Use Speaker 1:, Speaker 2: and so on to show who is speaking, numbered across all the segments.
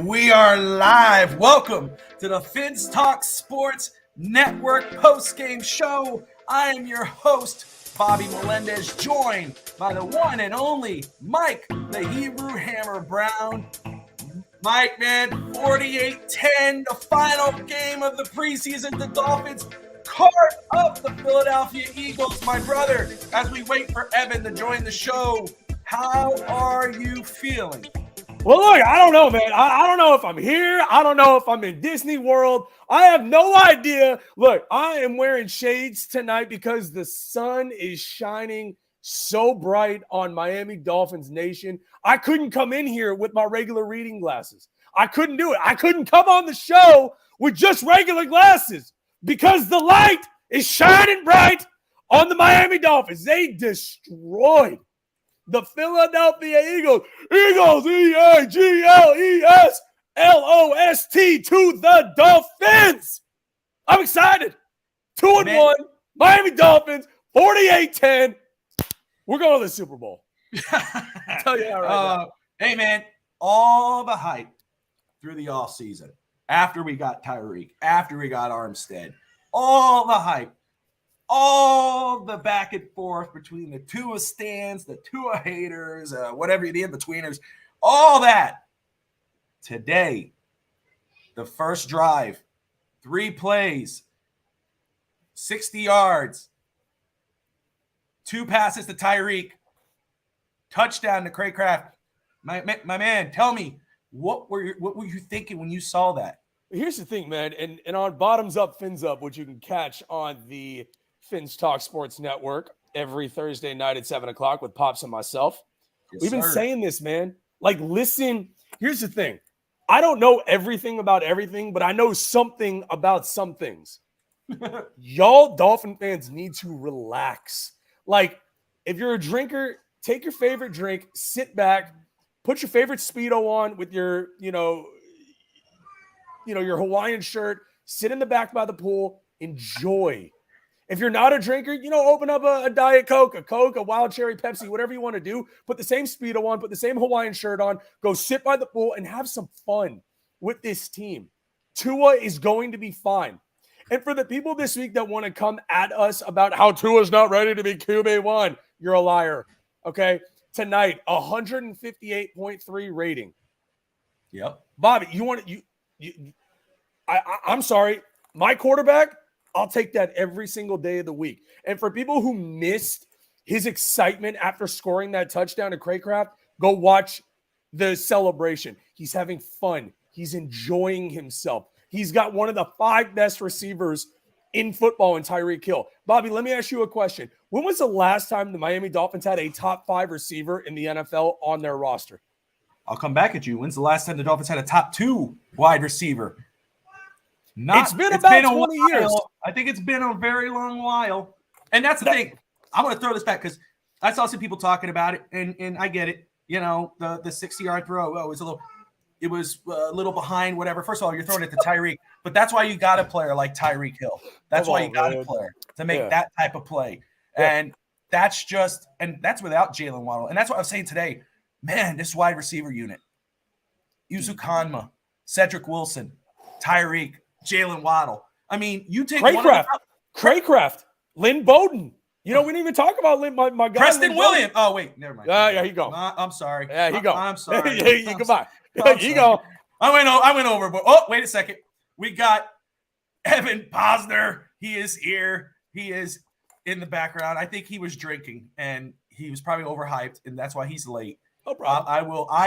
Speaker 1: And we are live. Welcome to the Fins Talk Sports Network post-game show. I am your host, Bobby Melendez, joined by the one and only Mike, the Hebrew Hammer Brown. Mike, man, 48-10, the final game of the preseason. The Dolphins carved up the Philadelphia Eagles. My brother, as we wait for Evan to join the show, how are you feeling?
Speaker 2: Well, look, I don't know, man. I don't know if I'm here. I don't know if I'm in Disney World. I have no idea. Look, I am wearing shades tonight because the sun is shining so bright on Miami Dolphins Nation. I couldn't come in here with my regular reading glasses. I couldn't do it. I couldn't come on the show with just regular glasses because the light is shining bright on the Miami Dolphins. They destroyed the Philadelphia Eagles. Eagles, E-A-G-L-E-S-L-O-S-T to the Dolphins. I'm excited. 2-1. Miami Dolphins, 48-10. We're going to the Super Bowl. I'll tell you that right now.
Speaker 1: Hey, man, all the hype through the offseason, after we got Tyreek, after we got Armstead, all the hype, all the back and forth between the Tua stands, the Tua haters, whatever, the in-betweeners, all that. Today, the first drive, 3 plays, 60 yards, 2 passes to Tyreek, touchdown to Craycraft. My man, tell me, what were you thinking when you saw that?
Speaker 2: Here's the thing, man, and on Bottoms Up, Fins Up, which you can catch on the Fins Talk Sports Network every Thursday night at 7 o'clock with Pops and myself.
Speaker 1: Yes,
Speaker 2: We've been
Speaker 1: sir.
Speaker 2: saying this, man. Like, listen, here's the thing. I don't know everything about everything, but I know something about some things. Y'all Dolphin fans need to relax. Like, if you're a drinker, take your favorite drink, sit back, put your favorite Speedo on with your, your Hawaiian shirt, sit in the back by the pool, enjoy. If you're not a drinker, open up a Diet Coke, a Wild Cherry Pepsi, whatever you want to do. Put the same Speedo on, put the same Hawaiian shirt on, go sit by the pool and have some fun with this team. Tua is going to be fine. And for the people this week that want to come at us about how Tua's not ready to be QB1, you're a liar, okay? Tonight, 158.3 rating.
Speaker 1: Yep.
Speaker 2: Bobby, I'm sorry, my quarterback, I'll take that every single day of the week. And for people who missed his excitement after scoring that touchdown to Craycraft, go watch the celebration. He's having fun. He's enjoying himself. He's got one of the 5 best receivers in football in Tyreek Hill. Bobby, let me ask you a question. When was the last time the Miami Dolphins had a top 5 receiver in the NFL on their roster?
Speaker 1: I'll come back at you. When's the last time the Dolphins had a top 2 wide receiver?
Speaker 2: It's been about 20 years.
Speaker 1: I think it's been a very long while. And that's the thing. I want to throw this back because I saw some people talking about it, and I get it. The 60-yard throw, it was a little behind, whatever. First of all, you're throwing it to Tyreek, but that's why you got a player like Tyreek Hill. That's why you got a player to make that type of play. Yeah. And that's without Jalen Waddle. And that's what I was saying today. Man, this wide receiver unit, Yuzu Kanma, Cedric Wilson, Tyreek, Jalen Waddle. I mean, you take
Speaker 2: Craycraft, Lynn Bowden. We didn't even talk about Lynn, my guy.
Speaker 1: Preston Williams. Oh, wait, never mind.
Speaker 2: Yeah, you go.
Speaker 1: I'm sorry.
Speaker 2: Yeah, you go.
Speaker 1: I'm sorry.
Speaker 2: Goodbye. You go.
Speaker 1: I went over, but wait a second. We got Evan Posner. He is here. He is in the background. I think he was drinking, and he was probably overhyped, and that's why he's late.
Speaker 2: No problem.
Speaker 1: I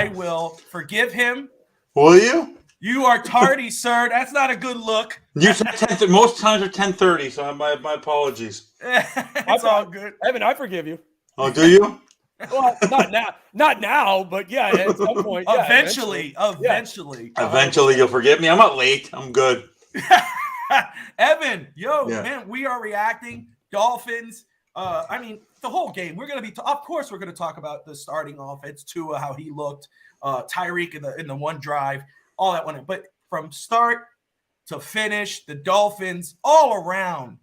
Speaker 1: will forgive him.
Speaker 3: Will you?
Speaker 1: You are tardy, sir. That's not a good look.
Speaker 3: You said 10, most times are 10:30, so my apologies.
Speaker 1: It's all good.
Speaker 2: Evan, I forgive you.
Speaker 3: Oh, do you?
Speaker 2: Well, not now, but yeah, at some point. Yeah,
Speaker 1: eventually.
Speaker 3: Eventually, you'll forgive me. I'm not late. I'm good.
Speaker 1: Evan, man, we are reacting. Dolphins. The whole game. We're going to be. Of course, we're going to talk about the starting offense, Tua, how he looked, Tyreek in the one drive, all that one. But from start to finish, the Dolphins all around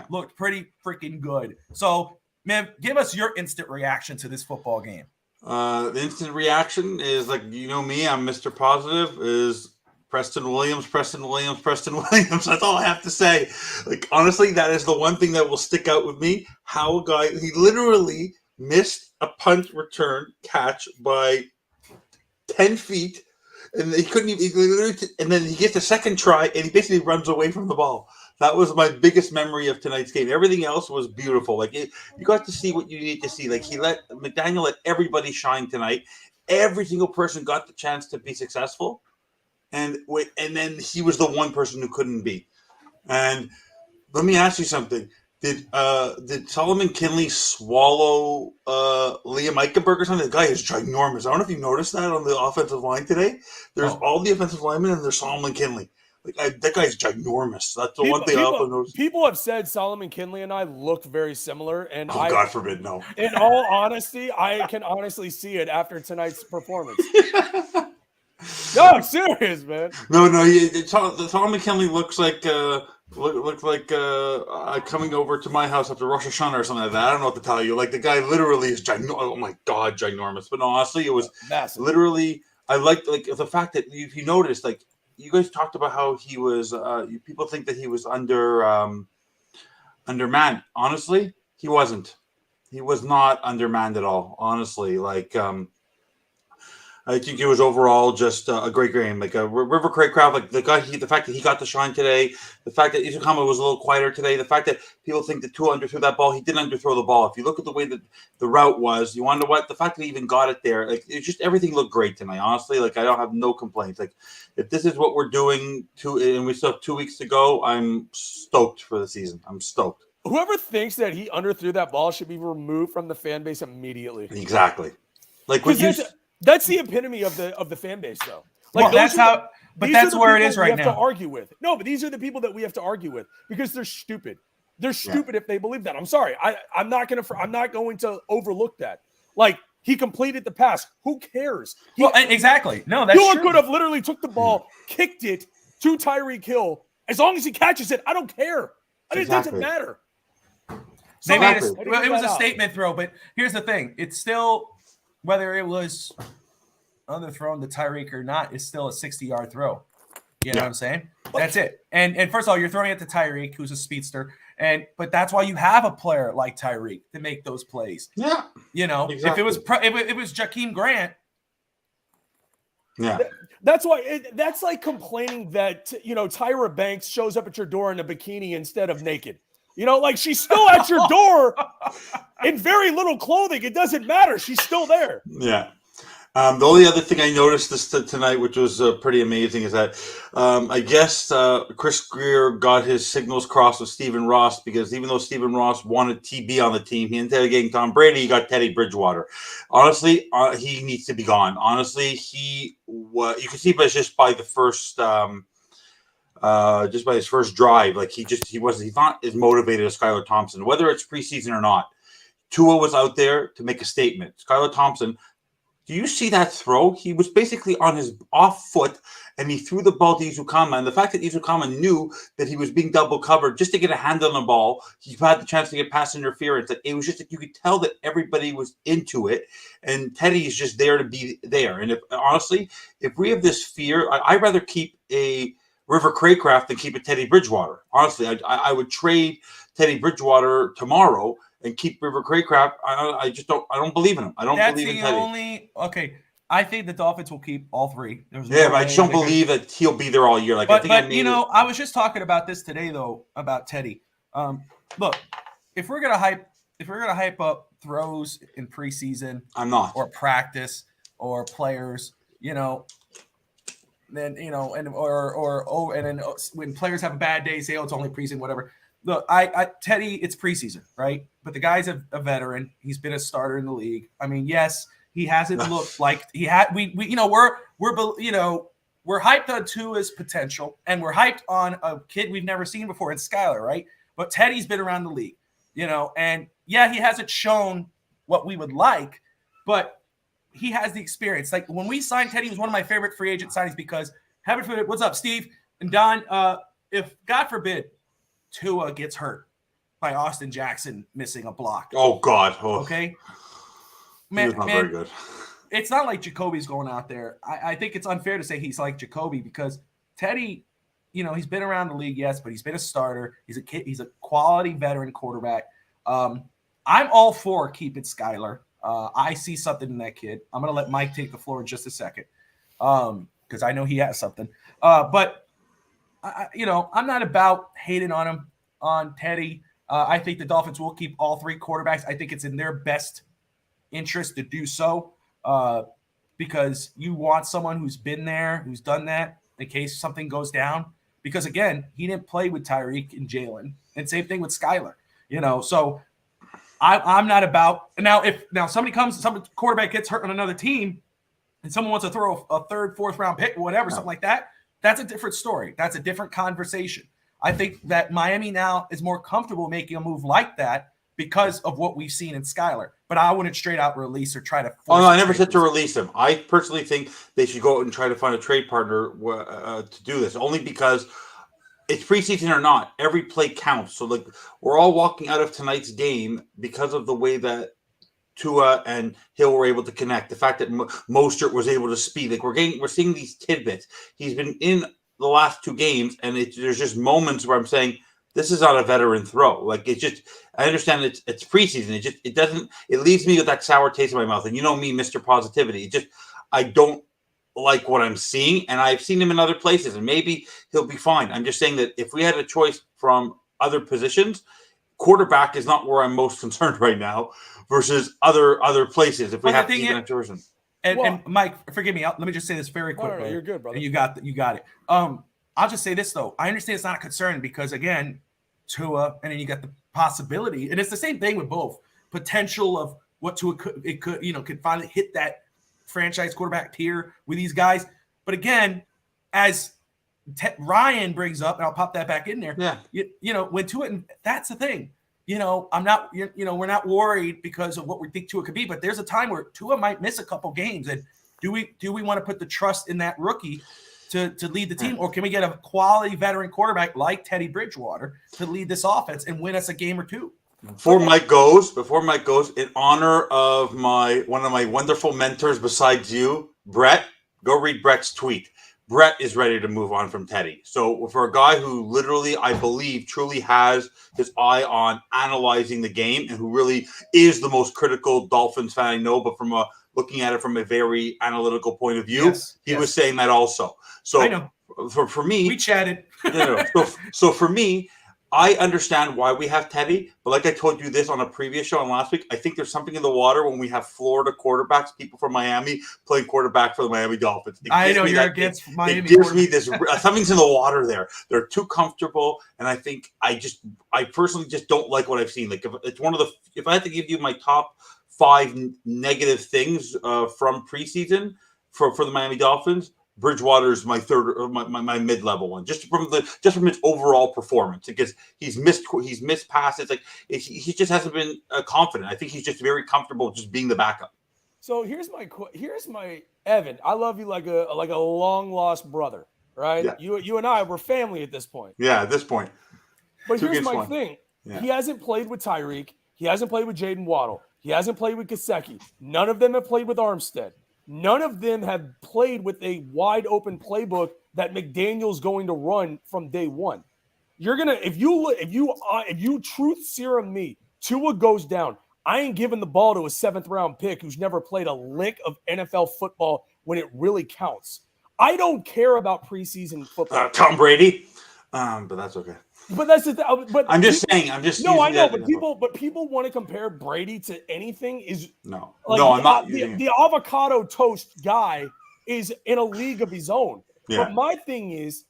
Speaker 1: looked pretty freaking good. So, man, give us your instant reaction to this football game.
Speaker 3: The instant reaction is like, you know me, I'm Mr. Positive, is Preston Williams, Preston Williams, Preston Williams. That's all I have to say. Like, honestly, that is the one thing that will stick out with me. How a guy, he literally missed a punt return catch by 10 feet, and he couldn't even, and then he gets a second try, and he basically runs away from the ball. That was my biggest memory of tonight's game. Everything else was beautiful. Like, you got to see what you need to see. Like, McDaniel let everybody shine tonight. Every single person got the chance to be successful, and then he was the one person who couldn't be. And let me ask you something. Did Solomon Kinley swallow Liam Eichenberg or something? The guy is ginormous. I don't know if you noticed that on the offensive line today. There's all the offensive linemen, and there's Solomon Kinley. That guy's ginormous. That's the one thing I also noticed.
Speaker 2: People have said Solomon Kinley and I look very similar, and
Speaker 3: God forbid, no.
Speaker 2: In all honesty, I can honestly see it after tonight's performance. No, I'm serious, man.
Speaker 3: No. Solomon Kinley looks like coming over to my house after Rosh Hashanah or something like that. I don't know what to tell you. Like, the guy literally is ginormous. Oh my God, ginormous. But no, honestly, it was massive. Literally. I liked the fact that if you noticed, like, you guys talked about how he was. People think that he was undermanned. Honestly, he wasn't. He was not undermanned at all. Honestly, like. I think it was overall just a great game. Like, River Craycraft, like the fact that he got to shine today, the fact that Izukama was a little quieter today, the fact that people think that Tua underthrew that ball, he didn't underthrow the ball. If you look at the way that the route was, you wonder what the fact that he even got it there. Like, it's just everything looked great tonight. Honestly, like, I don't have no complaints. Like, if this is what we're doing, and we still have 2 weeks to go, I'm stoked for the season. I'm stoked.
Speaker 2: Whoever thinks that he underthrew that ball should be removed from the fan base immediately.
Speaker 3: Exactly. Like,
Speaker 2: that's the epitome of the fan base, though.
Speaker 1: Like, well, that's where it is right now.
Speaker 2: We have to argue with. No, but these are the people that we have to argue with because they're stupid. They're stupid if they believe that. I'm sorry. I'm not going to overlook that. Like, he completed the pass. Who cares?
Speaker 1: Exactly. No, that's true.
Speaker 2: Could have literally took the ball, kicked it to Tyreek Hill. As long as he catches it, I don't care. It doesn't matter.
Speaker 1: It was a statement throw, but here's the thing. It's still, whether it was underthrown to Tyreek or not, it's still a 60-yard throw. You know what I'm saying? That's it. And first of all, you're throwing it to Tyreek, who's a speedster. But that's why you have a player like Tyreek to make those plays.
Speaker 3: Yeah.
Speaker 1: You know, exactly. If it was Jakeem Grant.
Speaker 3: Yeah.
Speaker 2: That's why that's like complaining that, Tyra Banks shows up at your door in a bikini instead of naked. Like, she's still at your door in very little clothing. It doesn't matter. She's still there.
Speaker 3: Yeah. The only other thing I noticed tonight, which was pretty amazing, is that I guess Chris Greer got his signals crossed with Stephen Ross, because even though Stephen Ross wanted TB on the team, instead of getting Tom Brady, he got Teddy Bridgewater. Honestly, he needs to be gone. Honestly, you can see just by the first just by his first drive, like he's not as motivated as Skylar Thompson, whether it's preseason or not. Tua was out there to make a statement. Skylar Thompson, do you see that throw? He was basically on his off foot, and he threw the ball to Izukama. And the fact that Izukama knew that he was being double covered just to get a hand on the ball, he had the chance to get pass interference. It was just that you could tell that everybody was into it, and Teddy is just there to be there. And honestly, if we have this fear, I'd rather keep a River Craycraft than keep a Teddy Bridgewater. Honestly, I would trade Teddy Bridgewater tomorrow and keep River Craycraft. I don't believe in him. I don't believe in Teddy.
Speaker 1: Okay. I think the Dolphins will keep all three.
Speaker 3: But I just don't believe that he'll be there all year. Like,
Speaker 1: I was just talking about this today though about Teddy. Look, if we're gonna hype up throws in preseason,
Speaker 3: I'm not,
Speaker 1: or practice or players, then and then when players have a bad day, say, oh, it's only preseason, whatever. Look, Teddy, it's preseason, right? But the guy's a veteran. He's been a starter in the league. I mean, yes, he hasn't looked like he had. We're hyped on Tua's potential, and we're hyped on a kid we've never seen before in Skylar, right? But Teddy's been around the league, and yeah, he hasn't shown what we would like, but he has the experience. Like, when we signed Teddy, he was one of my favorite free agent signings because, what's up, Steve and Don? If God forbid Tua gets hurt by Austin Jackson missing a block.
Speaker 3: Oh, God. Oh.
Speaker 1: Okay.
Speaker 3: He was not very good.
Speaker 1: It's not like Jacoby's going out there. I think it's unfair to say he's like Jacoby because Teddy, he's been around the league, yes, but he's been a starter. He's a kid. He's a quality veteran quarterback. I'm all for keeping Skyler. I see something in that kid. I'm going to let Mike take the floor in just a second because I know he has something. But I'm not about hating on Teddy. I think the Dolphins will keep all three quarterbacks. I think it's in their best interest to do so because you want someone who's been there, who's done that in case something goes down. Because, again, he didn't play with Tyreek and Jalen. And same thing with Skyler. So I'm not about – now, if somebody comes, some quarterback gets hurt on another team and someone wants to throw a third, fourth-round pick or whatever, something like that, that's a different story. That's a different conversation. I think that Miami now is more comfortable making a move like that because of what we've seen in Skyler. But I wouldn't straight out release or try to force
Speaker 3: I never said to release him. I personally think they should go out and try to find a trade partner to do this, only because it's preseason or not. Every play counts. So, we're all walking out of tonight's game because of the way that Tua and Hill were able to connect. The fact that Mostert was able to speed. We're seeing these tidbits. He's been in the last two games, and there's just moments where I'm saying, this is not a veteran throw. I understand it's preseason. It leaves me with that sour taste in my mouth. And you know me, Mr. Positivity. I don't like what I'm seeing, and I've seen him in other places, and maybe he'll be fine. I'm just saying that if we had a choice from other positions, quarterback is not where I'm most concerned right now versus other places. If we have to keep an person.
Speaker 1: And Mike, forgive me. Let me just say this very quickly.
Speaker 2: No, you're good, brother.
Speaker 1: You got it. I'll just say this though. I understand it's not a concern because again, Tua, and then you got the possibility, and it's the same thing with both potential of what Tua could finally hit that franchise quarterback tier with these guys. But again, as Ryan brings up, and I'll pop that back in there.
Speaker 3: Yeah.
Speaker 1: When Tua, and that's the thing. I'm not. We're not worried because of what we think Tua could be. But there's a time where Tua might miss a couple games, and do we want to put the trust in that rookie to lead the team, or can we get a quality veteran quarterback like Teddy Bridgewater to lead this offense and win us a game or two?
Speaker 3: Before Mike goes, in honor of one of my wonderful mentors besides you, Brett, go read Brett's tweet. Brett is ready to move on from Teddy. So for a guy who literally, I believe, truly has his eye on analyzing the game and who really is the most critical Dolphins fan I know, but looking at it from a very analytical point of view, he was saying that also. So
Speaker 1: I know.
Speaker 3: For me,
Speaker 1: we chatted.
Speaker 3: So for me, I understand why we have Teddy, but like I told you this on a previous show and last week, I think there's something in the water when we have Florida quarterbacks, people from Miami playing quarterback for the Miami Dolphins.
Speaker 1: I know you're against Miami.
Speaker 3: It gives me this something's in the water there. They're too comfortable, and I think I personally just don't like what I've seen. If I had to give you my top 5 negative things from preseason for the Miami Dolphins, Bridgewater is my third, or my mid-level one, just from his overall performance, because he's missed passes, he just hasn't been confident. I think he's just very comfortable just being the backup.
Speaker 2: So here's my Evan. I love you like a long lost brother, right? Yeah. You and I were family at this point.
Speaker 3: Yeah, at this point.
Speaker 2: But here's my thing: he hasn't played with Tyreek. He hasn't played with Jaden Waddle. He hasn't played with Gesicki. None of them have played with Armstead. None of them have played with a wide open playbook that McDaniel's going to run from day one. You're gonna if you truth serum me, Tua goes down. I ain't giving the ball to a 7th round pick who's never played a lick of NFL football when it really counts. I don't care about preseason football.
Speaker 3: Tom Brady, but that's okay.
Speaker 2: But that's the thing. But
Speaker 3: I'm just saying.
Speaker 2: No, I know. But people want to compare Brady to anything.
Speaker 3: No,
Speaker 2: I'm not. The avocado toast guy is in a league of his own. Yeah. But my thing is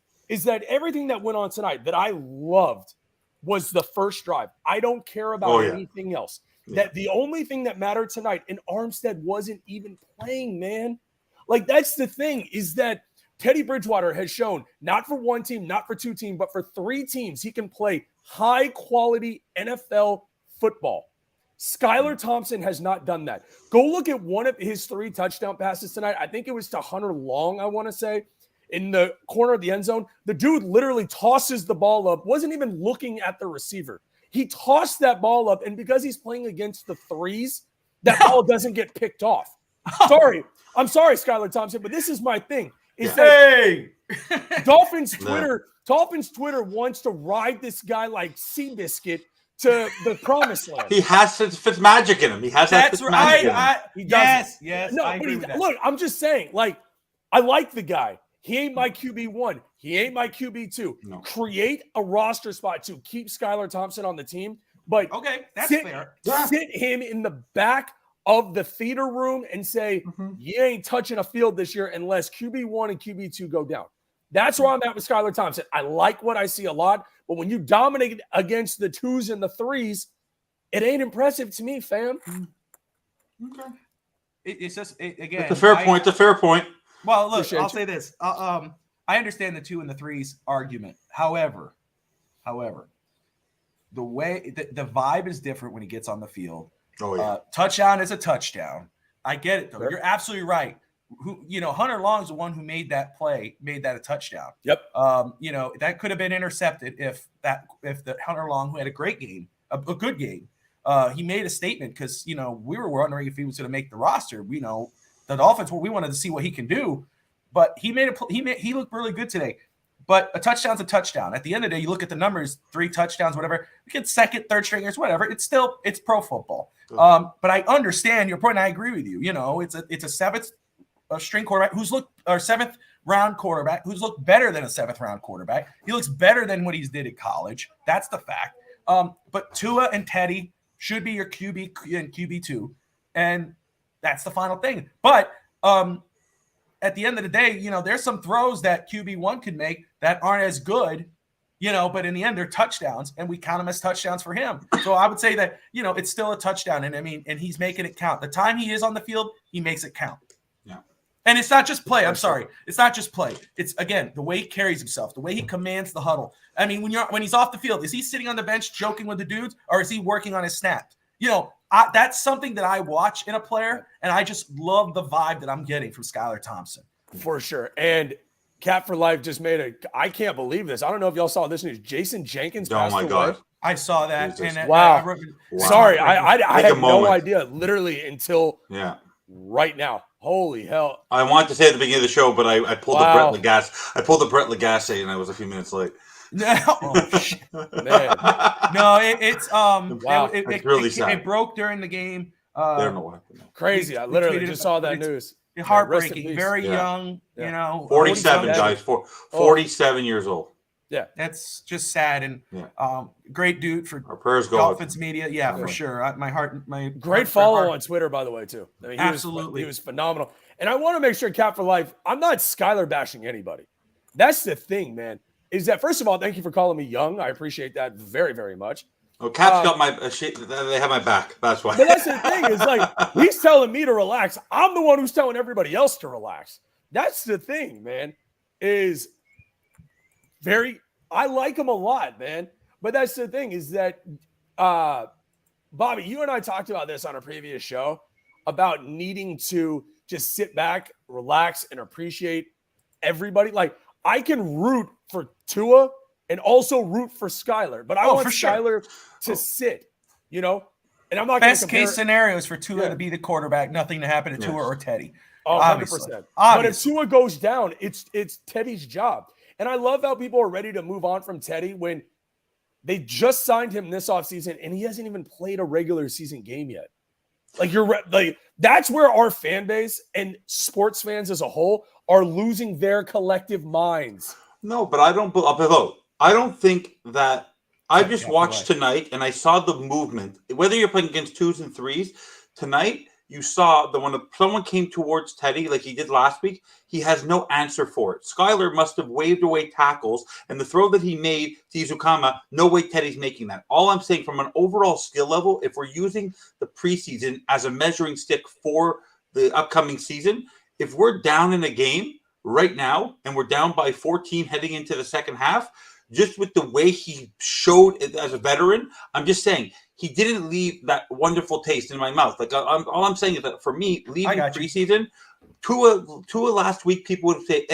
Speaker 2: that everything that went on tonight that I loved was the first drive. I don't care about anything else. Yeah. That the only thing that mattered tonight, and Armstead wasn't even playing, man. That's the thing, is that Teddy Bridgewater has shown, not for one team, not for 2 teams, but for 3 teams, he can play high-quality NFL football. Skylar Thompson has not done that. Go look at one of his 3 touchdown passes tonight. I think it was to Hunter Long, I want to say, in the corner of the end zone. The dude literally tosses the ball up, wasn't even looking at the receiver. He tossed that ball up, and because he's playing against the 3s, that ball doesn't get picked off. Sorry. I'm sorry, Skylar Thompson, but this is my thing. Is that Dolphins Twitter wants to ride this guy like Seabiscuit to the promised land.
Speaker 3: He has Fitz magic in him. He has that Fitz magic in him.
Speaker 1: Yes.
Speaker 2: No,
Speaker 1: I agree with that.
Speaker 2: Look, I'm just saying, like, I like the guy. He ain't my QB1. He ain't my QB2.
Speaker 3: No.
Speaker 2: Create a roster spot to keep Skylar Thompson on the team, but
Speaker 1: Okay, that's fair.
Speaker 2: Sit him in the back of the theater room and say, you ain't touching a field this year unless QB1 and QB2 go down. That's where I'm at with Skylar Thompson. I like what I see a lot, but when you dominate against the 2s and the 3s, it ain't impressive to me, fam.
Speaker 1: Okay. It's just, again.
Speaker 3: It's a fair point. It's a fair point.
Speaker 1: Well, look, I'll say this. I understand the 2 and the 3s argument. However, the way the vibe is different when he gets on the field.
Speaker 3: Oh, yeah.
Speaker 1: Touchdown is a touchdown. I get it, though.
Speaker 2: Sure.
Speaker 1: You're absolutely right. Hunter Long's the one who made that play, made that a touchdown.
Speaker 2: Yep.
Speaker 1: That could have been intercepted if the Hunter Long, who had a great game, a good game, he made a statement because, we were wondering if he was going to make the roster. The Dolphins, we wanted to see what he can do, but he looked really good today. But a touchdown's a touchdown. At the end of the day, you look at the numbers, 3 touchdowns, whatever. You get second, third stringers, whatever. It's pro football. But I understand your point. And I agree with you. It's a seventh string quarterback seventh round quarterback who's looked better than a 7th round quarterback. He looks better than what he's did at college. That's the fact. But Tua and Teddy should be your QB and QB2, and that's the final thing. But at the end of the day, there's some throws that QB1 could make that aren't as good, but in the end, they're touchdowns, and we count them as touchdowns for him. So I would say that, it's still a touchdown, and he's making it count. The time he is on the field, he makes it count.
Speaker 3: Yeah.
Speaker 1: And it's not just play. I'm sorry. It's not just play. It's, again, the way he carries himself, the way he commands the huddle. I mean, when he's off the field, is he sitting on the bench joking with the dudes, or is he working on his snaps? That's something that I watch in a player, and I just love the vibe that I'm getting from Skylar Thompson.
Speaker 2: For sure. And Cat for Life just I can't believe this. I don't know if y'all saw this news. Jason Jenkins passed away. God.
Speaker 1: I saw that.
Speaker 3: Jesus.
Speaker 1: And
Speaker 2: wow. Sorry, I had no idea literally until right now. Holy hell.
Speaker 3: I wanted to say at the beginning of the show, but I pulled the Brett Lagasse. I pulled the Brett Lagasse, and I was a few minutes late.
Speaker 1: No, shit. Man. No, it's
Speaker 3: wow. It's really sad.
Speaker 1: It broke during the game.
Speaker 3: I don't know what happened.
Speaker 2: Crazy. I literally just saw that news.
Speaker 1: Heartbreaking. Very young,
Speaker 3: 47 guys, 47 years old.
Speaker 2: Yeah,
Speaker 1: that's just sad, and great dude for
Speaker 3: our prayers go
Speaker 1: Dolphins media. Yeah, for sure. My
Speaker 2: great follow on Twitter, by the way, too. I mean,
Speaker 1: absolutely,
Speaker 2: he was phenomenal. And I want to make sure, Cap for Life, I'm not Skylar bashing anybody. That's the thing, man. Is that, first of all, thank you for calling me young. I appreciate that very, very much.
Speaker 3: Oh, Cap's got my they have my back. That's why.
Speaker 2: But that's the thing. Is like he's telling me to relax. I'm the one who's telling everybody else to relax. That's the thing, man. I like him a lot, man. But that's the thing is that, Bobby, you and I talked about this on a previous show about needing to just sit back, relax, and appreciate everybody. Like, I can root for Tua and also root for Skylar, but I want Skylar to sit, and I'm not going to
Speaker 1: best case scenarios for Tua to be the quarterback, nothing to happen to Tua or Teddy.
Speaker 2: 100%. But if Tua goes down, it's Teddy's job. And I love how people are ready to move on from Teddy when they just signed him this offseason and he hasn't even played a regular season game yet. That's where our fan base and sports fans as a whole are losing their collective minds.
Speaker 3: No, but I don't think that. I just watched tonight and I saw the movement. Whether you're playing against 2s and 3s, tonight you saw that when someone came towards Teddy like he did last week, he has no answer for it. Skylar must have waved away tackles, and the throw that he made to Izukama, no way Teddy's making that. All I'm saying from an overall skill level, if we're using the preseason as a measuring stick for the upcoming season, if we're down in a game right now and we're down by 14 heading into the second half, just with the way he showed it as a veteran, I'm just saying he didn't leave that wonderful taste in my mouth. Like all I'm saying is that for me, leaving preseason, Tua last week, people would say,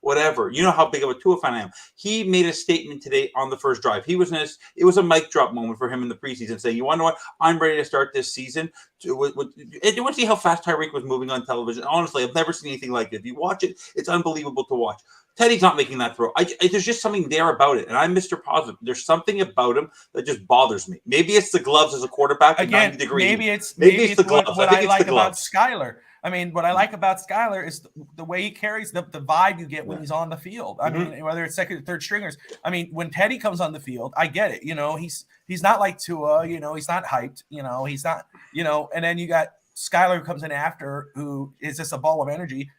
Speaker 3: whatever. You know how big of a Tua fan I am. He made a statement today on the first drive. It was a mic drop moment for him in the preseason, saying, "You want to know what? I'm ready to start this season." You want to see how fast Tyreek was moving on television? Honestly, I've never seen anything like it. If you watch it, it's unbelievable to watch. Teddy's not making that throw. There's just something there about it, and I'm Mr. Positive. There's something about him that just bothers me. Maybe it's the gloves as a quarterback at 90 degrees.
Speaker 1: Maybe it's the gloves. What I like about
Speaker 3: gloves.
Speaker 1: Skyler. I mean, what I like about Skyler is the way he carries the vibe you get when he's on the field. I mean, whether it's second or third stringers. I mean, when Teddy comes on the field, I get it. You know, he's not like Tua. You know, he's not hyped. You know, he's not. You know, and then you got Skyler who comes in after, who is just a ball of energy.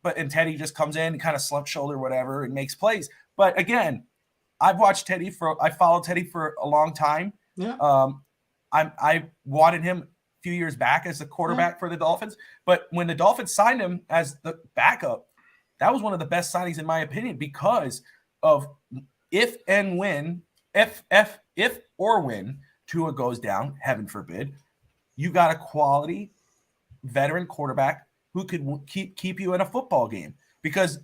Speaker 1: And Teddy just comes in, kind of slump shoulder, whatever, and makes plays. But again, I followed Teddy for a long time.
Speaker 3: Yeah.
Speaker 1: I wanted him a few years back as the quarterback for the Dolphins. But when the Dolphins signed him as the backup, that was one of the best signings in my opinion, because of if or when Tua goes down, heaven forbid, you got a quality veteran quarterback who could keep you in a football game. Because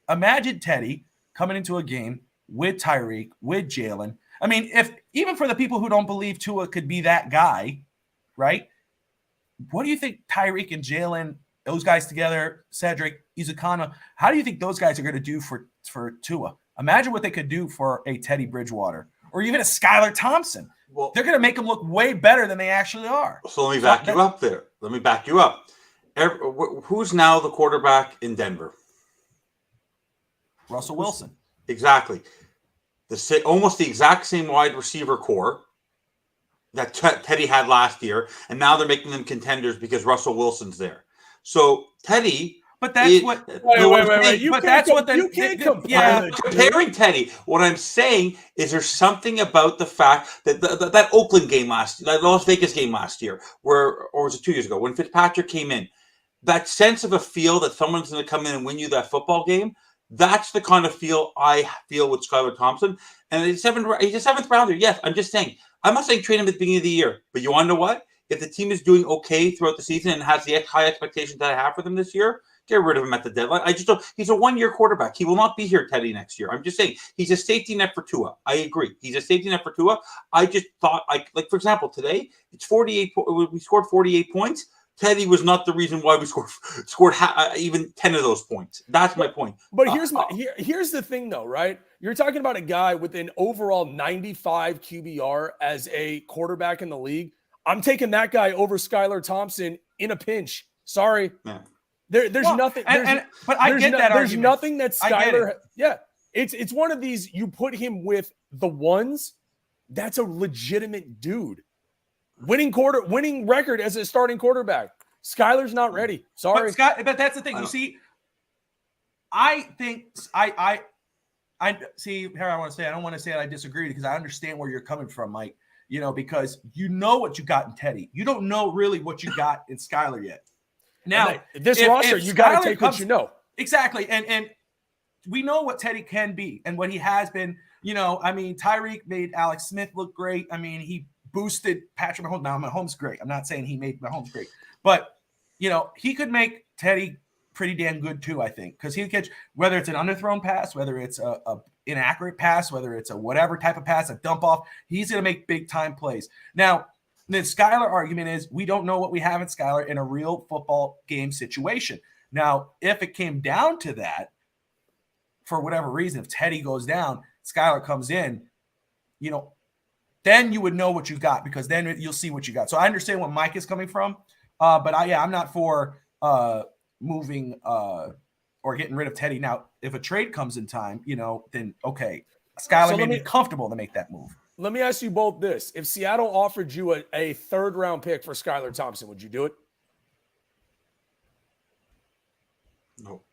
Speaker 1: imagine Teddy coming into a game with Tyreek, with Jalen. I mean, even for the people who don't believe Tua could be that guy, right? What do you think Tyreek and Jalen, those guys together, Cedric, Izukana, how do you think those guys are going to do for Tua? Imagine what they could do for a Teddy Bridgewater or even a Skylar Thompson. Well, they're going to make them look way better than they actually are.
Speaker 3: So let me back you up there. Let me back you up. Who's now the quarterback in Denver?
Speaker 1: Russell Wilson.
Speaker 3: Exactly. Almost the exact same wide receiver core that Teddy had last year, and now they're making them contenders because Russell Wilson's there. So Teddy.
Speaker 1: But that's what.
Speaker 2: Wait. You can't compare.
Speaker 3: Yeah, comparing Teddy. What I'm saying is there's something about the fact that that Oakland game that Las Vegas game last year, or was it 2 years ago, when Fitzpatrick came in, that sense of a feel that someone's going to come in and win you that football game. That's the kind of feel I feel with Skylar Thompson. And he's a seventh rounder. Yes, I'm just saying. I'm not saying trade him at the beginning of the year. But you want to know what? If the team is doing okay throughout the season and has the high expectations that I have for them this year, get rid of him at the deadline. I just don't. He's a one-year quarterback. He will not be here, Teddy, next year. I'm just saying. He's a safety net for Tua. I agree. He's a safety net for Tua. I just thought, like for example, today, it's 48. We scored 48 points. Teddy was not the reason why we scored even 10 of those points. That's my point.
Speaker 2: But here's the thing, though, right? You're talking about a guy with an overall 95 QBR as a quarterback in the league. I'm taking that guy over Skylar Thompson in a pinch. Sorry.
Speaker 3: Yeah.
Speaker 2: There's nothing.
Speaker 1: But I get that
Speaker 2: There's
Speaker 1: argument.
Speaker 2: nothing that Skylar. Yeah. It's one of these, you put him with the ones, that's a legitimate dude. Winning record as a starting quarterback. Skylar's not ready. Sorry.
Speaker 1: But that's the thing. You see, I think I see here. I want to say, I don't want to say I disagree because I understand where you're coming from, Mike. You know, because you know what you got in Teddy. You don't know really what you got in Skylar yet. Now,
Speaker 2: this roster, you got to take what you know.
Speaker 1: Exactly. And we know what Teddy can be and what he has been. You know, I mean, Tyreek made Alex Smith look great. I mean, he boosted Patrick Mahomes. Now, Mahomes great. I'm not saying he made Mahomes great. But, you know, he could make Teddy pretty damn good too, I think. Because he catch, whether it's an underthrown pass, whether it's a inaccurate pass, whether it's a whatever type of pass, a dump off, he's going to make big time plays. Now, the Skylar argument is we don't know what we have in Skylar in a real football game situation. Now, if it came down to that, for whatever reason, if Teddy goes down, Skylar comes in, you know, then you would know what you got because then you'll see what you got. So I understand what Mike is coming from, but I'm not for moving or getting rid of Teddy. Now, if a trade comes in time, you know, then okay, Skylar may be comfortable to make that move.
Speaker 2: Let me ask you both this. If Seattle offered you a third-round pick for Skylar Thompson, would you do it?
Speaker 3: No.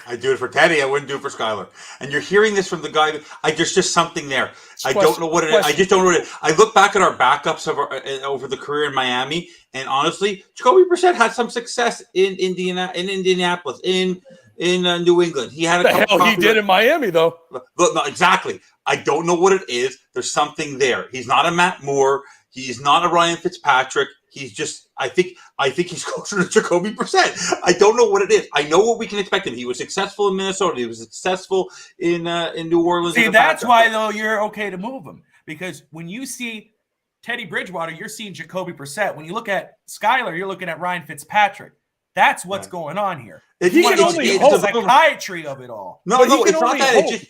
Speaker 3: I'd do it for Teddy. I wouldn't do it for Skylar. And you're hearing this from the guy. There's just something there. I don't know what it is. I just don't know what it is. I look back at our backups over the career in Miami, and honestly, Jacoby Brissett had some success in Indianapolis, in in New England. He had a
Speaker 2: The
Speaker 3: couple
Speaker 2: hell he did in Miami, though.
Speaker 3: Look, no, exactly. I don't know what it is. There's something there. He's not a Matt Moore. He's not a Ryan Fitzpatrick. He's just. I think he's closer to Jacoby Brissett. I don't know what it is. I know what we can expect him. He was successful in Minnesota. He was successful in New Orleans.
Speaker 1: See, that's why though you're okay to move him, because when you see Teddy Bridgewater, you're seeing Jacoby Brissett. When you look at Skyler, you're looking at Ryan Fitzpatrick. That's what's going on here.
Speaker 2: He can only hope.
Speaker 1: The psychiatry of it all.
Speaker 3: No, it's not that.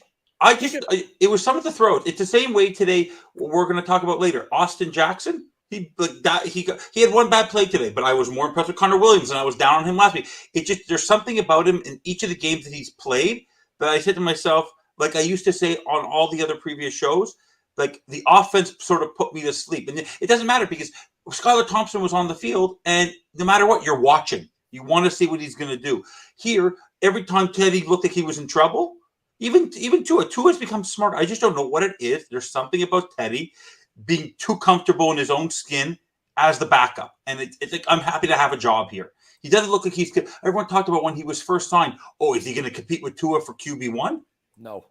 Speaker 3: It was some of the throws. It's the same way today. We're going to talk about later. Austin Jackson. He had one bad play today, but I was more impressed with Connor Williams, and I was down on him last week. There's something about him in each of the games that he's played that I said to myself, like I used to say on all the other previous shows, like the offense sort of put me to sleep. And it doesn't matter because Skylar Thompson was on the field, and no matter what, you're watching. You want to see what he's going to do. Here, every time Teddy looked like he was in trouble, even Tua's become smart. I just don't know what it is. There's something about Teddy being too comfortable in his own skin as the backup. And it's like, I'm happy to have a job here. He doesn't look like he's – everyone talked about when he was first signed, is he going to compete with Tua for QB1?
Speaker 2: No.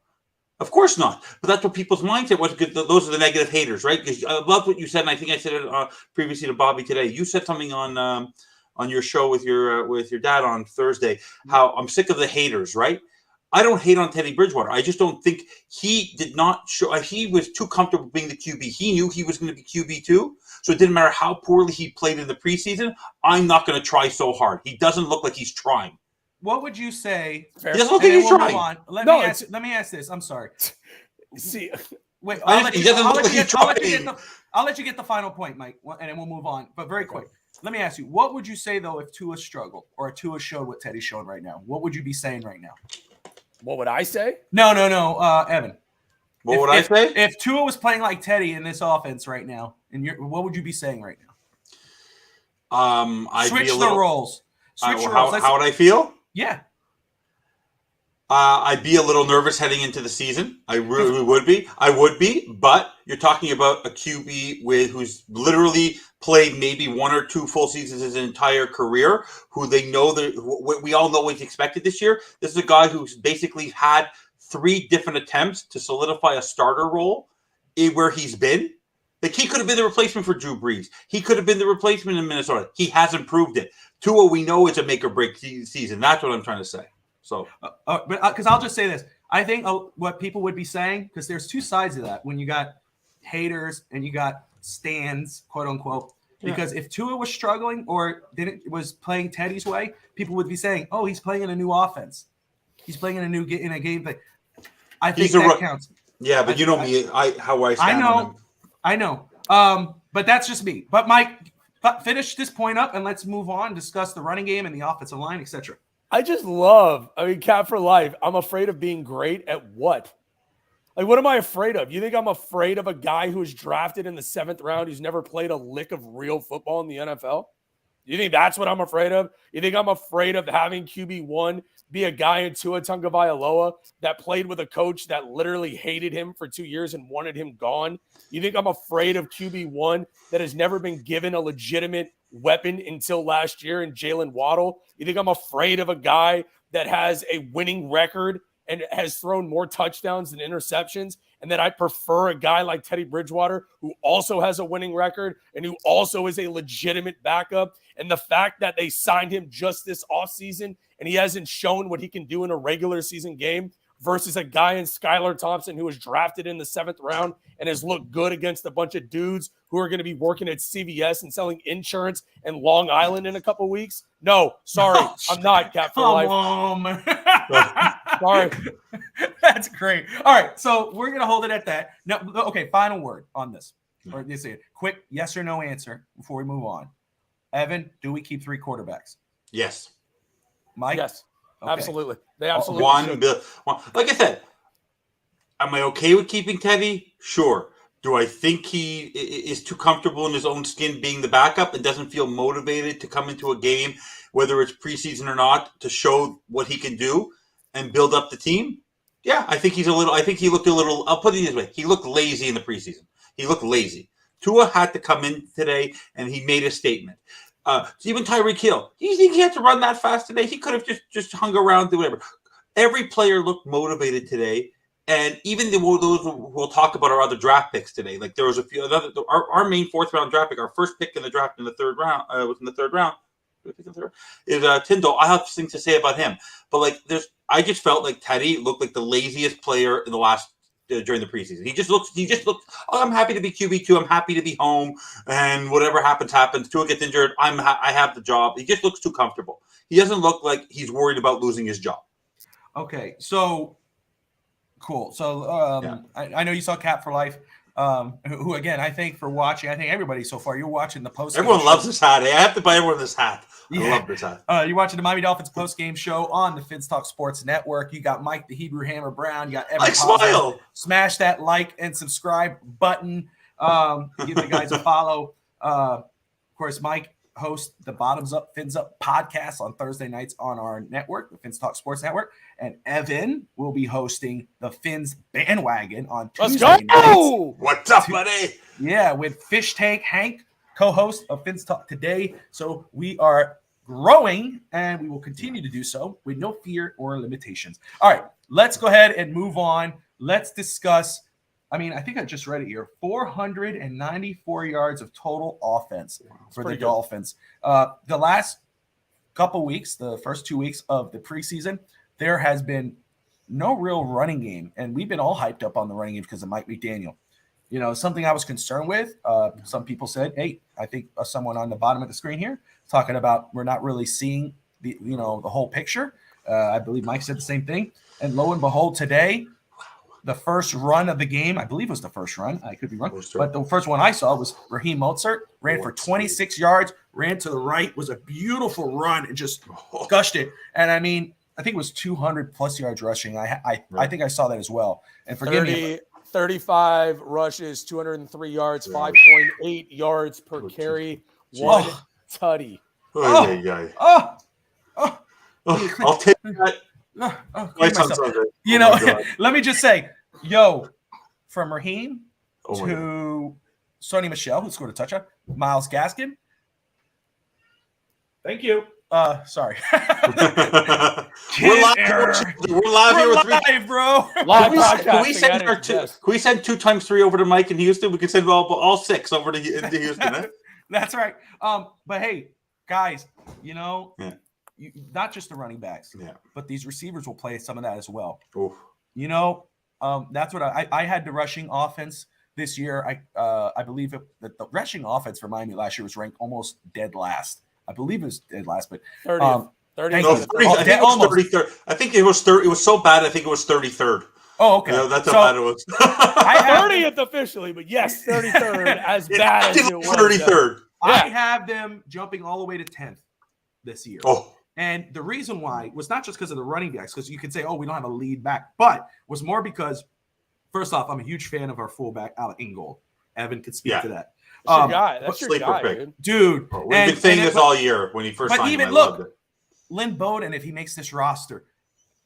Speaker 3: Of course not. But that's what people's mindset was. Those are the negative haters, right? Because I love what you said, and I think I said it previously to Bobby today. You said something on your show with your dad on Thursday, how I'm sick of the haters, right? I don't hate on Teddy Bridgewater. I just don't think he did not show. He was too comfortable being the QB. He knew he was going to be QB2, so it didn't matter how poorly he played in the preseason. I'm not going to try so hard. He doesn't look like he's trying.
Speaker 1: What would you say?
Speaker 3: He doesn't look like he's trying.
Speaker 1: Let me ask this. I'm sorry.
Speaker 2: See,
Speaker 1: wait. I'll let you get the final point, Mike, and then we'll move on. But very quick. Let me ask you, what would you say, though, if Tua struggled or if Tua showed what Teddy's showing right now? What would you be saying right now?
Speaker 2: What would I say?
Speaker 1: No, Evan.
Speaker 3: What would I say?
Speaker 1: If Tua was playing like Teddy in this offense right now, what would you be saying right now? Switch the roles.
Speaker 3: How would I feel?
Speaker 1: Yeah.
Speaker 3: I'd be a little nervous heading into the season. I really would be. I would be, but you're talking about a QB who's literally played maybe one or two full seasons his entire career, who they know we all know what's expected this year. This is a guy who's basically had 3 different attempts to solidify a starter role where he's been. Like, he could have been the replacement for Drew Brees. He could have been the replacement in Minnesota. He hasn't proved it. Tua, we know, is a make or break season. That's what I'm trying to say. So,
Speaker 1: but because I'll just say this, I think what people would be saying, because there's 2 sides of that when you got haters and you got stands, quote unquote. Because if Tua was struggling or was playing Teddy's way, people would be saying, "Oh, he's playing in a new offense. He's playing in a game play." I think that counts.
Speaker 3: Yeah, but you know me, how I stand on him.
Speaker 1: I know. But that's just me. But Mike, finish this point up and let's move on. Discuss the running game and the offensive line, etc.
Speaker 2: I just love, Cap for life. I'm afraid of being great at what? Like, what am I afraid of? You think I'm afraid of a guy who was drafted in the 7th round who's never played a lick of real football in the NFL? You think that's what I'm afraid of? You think I'm afraid of having QB1 be a guy in Tua Tagovailoa that played with a coach that literally hated him for 2 years and wanted him gone? You think I'm afraid of QB1 that has never been given a legitimate weapon until last year in Jalen Waddle? You think I'm afraid of a guy that has a winning record and has thrown more touchdowns than interceptions, and that I prefer a guy like Teddy Bridgewater who also has a winning record and who also is a legitimate backup? And the fact that they signed him just this offseason and he hasn't shown what he can do in a regular season game versus a guy in Skylar Thompson who was drafted in the 7th round and has looked good against a bunch of dudes who are going to be working at CVS and selling insurance in Long Island in a couple weeks. No, sorry, I'm not, Cap for life. Sorry.
Speaker 1: That's great. All right, so we're going to hold it at that. No, okay, final word on this. Or just a quick yes or no answer before we move on. Evan, do we keep 3 quarterbacks?
Speaker 3: Yes.
Speaker 1: Mike?
Speaker 2: Yes,
Speaker 1: okay.
Speaker 2: Absolutely. They absolutely
Speaker 3: one. Like I said, am I okay with keeping Teddy? Sure. Do I think he is too comfortable in his own skin being the backup and doesn't feel motivated to come into a game, whether it's preseason or not, to show what he can do and build up the team? Yeah, I think he looked a little, I'll put it this way. He looked lazy in the preseason. He looked lazy. Tua had to come in today and he made a statement. Even Tyreek Hill, he had to run that fast today. He could have just hung around, do whatever. Every player looked motivated today. And even those we'll talk about our other draft picks today. Like there was a few other our main 4th round draft pick, our first pick in the draft in the 3rd round was in the 3rd round. Is Tyndall. I have things to say about him, but like I just felt like Teddy looked like the laziest player in the last during the preseason. He just looked. Oh, I'm happy to be QB2. I'm happy to be home, and whatever happens. Tua gets injured. I have the job. He just looks too comfortable. He doesn't look like he's worried about losing his job.
Speaker 1: Okay, so. Cool. So I know you saw Cap for Life, who again, I think for watching, I think everybody so far, you're watching the post.
Speaker 3: Everyone loves this hat. I have to buy everyone this hat. I love this hat.
Speaker 1: You're watching the Miami Dolphins post-game show on the Fins Talk Sports Network. You got Mike, the Hebrew Hammer Brown. You got Evan.
Speaker 3: Smile.
Speaker 1: Smash that like and subscribe button. Give the guys a follow. Of course, Mike hosts the Bottoms Up, Fins Up podcast on Thursday nights on our network, the Fins Talk Sports Network. And Evan will be hosting the Fins Bandwagon on Tuesday nights.
Speaker 3: What's up, buddy?
Speaker 1: Yeah, with Fish Tank Hank, co-host of Fins Talk Today. So we are growing, and we will continue to do so with no fear or limitations. All right, let's go ahead and move on. Let's discuss. I mean, I think I just read it here. 494 yards of total offense for the Dolphins. The last couple weeks, the first 2 weeks of the preseason, there has been no real running game. And we've been all hyped up on the running game because of Mike McDaniel. You know, something I was concerned with. Some people said, hey, I think someone on the bottom of the screen here talking about we're not really seeing the whole picture. I believe Mike said the same thing. And lo and behold, today, the first run of the game, I believe it was the first run. I could be wrong. But the first one I saw was Raheem Mostert. Ran for 26 yards, ran to the right, was a beautiful run, and just gushed it. And I mean, I think it was 200 plus yards rushing. I think I saw that as well. And forgive me.
Speaker 2: 35 rushes, 203 yards, 5.8 yards per carry, one tutty.
Speaker 3: I'll take that.
Speaker 1: Let me just say, from Raheem to Sony Michel, who scored a touchdown, Myles Gaskin. Thank you. Sorry.
Speaker 3: We're live here with
Speaker 1: bro.
Speaker 3: Can we send 2 times 3 over to Mike in Houston? We can send all 6 over to Houston.
Speaker 1: That's right. But hey, guys, not just the running backs, but these receivers will play some of that as well.
Speaker 3: Oof.
Speaker 1: That's what I had the rushing offense this year. I believe that the rushing offense for Miami last year was ranked almost dead last. I believe it was dead last, but
Speaker 2: 30th.
Speaker 3: 30. No, 30, I think it was 33rd. I think it was 30. It was so bad. I think it was 33rd.
Speaker 1: Oh, okay.
Speaker 3: That's how bad it was.
Speaker 2: 30th officially, but yes, 33rd. As bad as it was.
Speaker 3: 33rd.
Speaker 1: I have them jumping all the way to 10th this year.
Speaker 3: Oh.
Speaker 1: And the reason why was not just because of the running backs, because you could say, we don't have a lead back, but was more because, first off, I'm a huge fan of our fullback, Alec Ingold. Evan could speak to that.
Speaker 2: That's your guy. That's your guy,
Speaker 1: dude.
Speaker 3: We've been saying this all year when he first signed him.
Speaker 1: But even look, Lynn Bowden, if he makes this roster,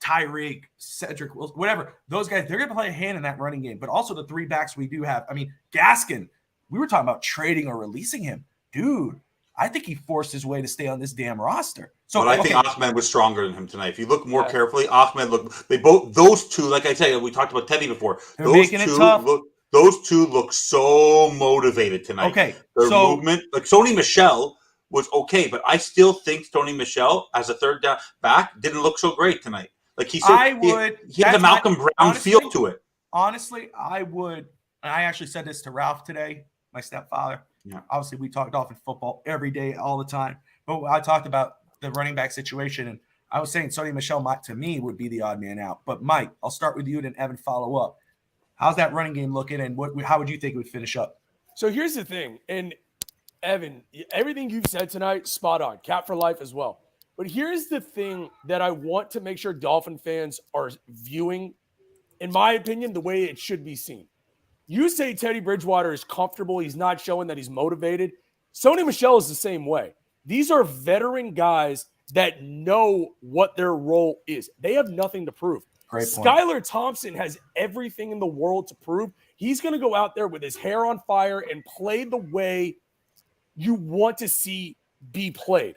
Speaker 1: Tyreek, Cedric, whatever, those guys, they're going to play a hand in that running game. But also the 3 backs we do have. I mean, Gaskin, we were talking about trading or releasing him. Dude, I think he forced his way to stay on this damn roster. So,
Speaker 3: but I think Ahmed was stronger than him tonight. If you look more carefully, Ahmed those two, like I said, we talked about Teddy before. Those two look so motivated tonight.
Speaker 1: Okay.
Speaker 3: Their movement, like Sony Michel was okay, but I still think Sony Michel as a third down back didn't look so great tonight. Like he had the Malcolm Brown feel to it.
Speaker 1: Honestly, I would, and I actually said this to Ralph today, my stepfather.
Speaker 3: Yeah.
Speaker 1: Obviously, we talk Dolphin football every day, all the time. But I talked about the running back situation, and I was saying Sony Michel, to me, would be the odd man out. But Mike, I'll start with you, and then Evan follow up. How's that running game looking, and how would you think it would finish up?
Speaker 2: So here's the thing, and Evan, everything you've said tonight, spot on. Cap for life as well. But here's the thing that I want to make sure Dolphin fans are viewing, in my opinion, the way it should be seen. You say Teddy Bridgewater is comfortable. He's not showing that he's motivated. Sony Michel is the same way. These are veteran guys that know what their role is. They have nothing to prove.
Speaker 1: Great point.
Speaker 2: Skylar Thompson has everything in the world to prove. He's going to go out there with his hair on fire and play the way you want to see be played.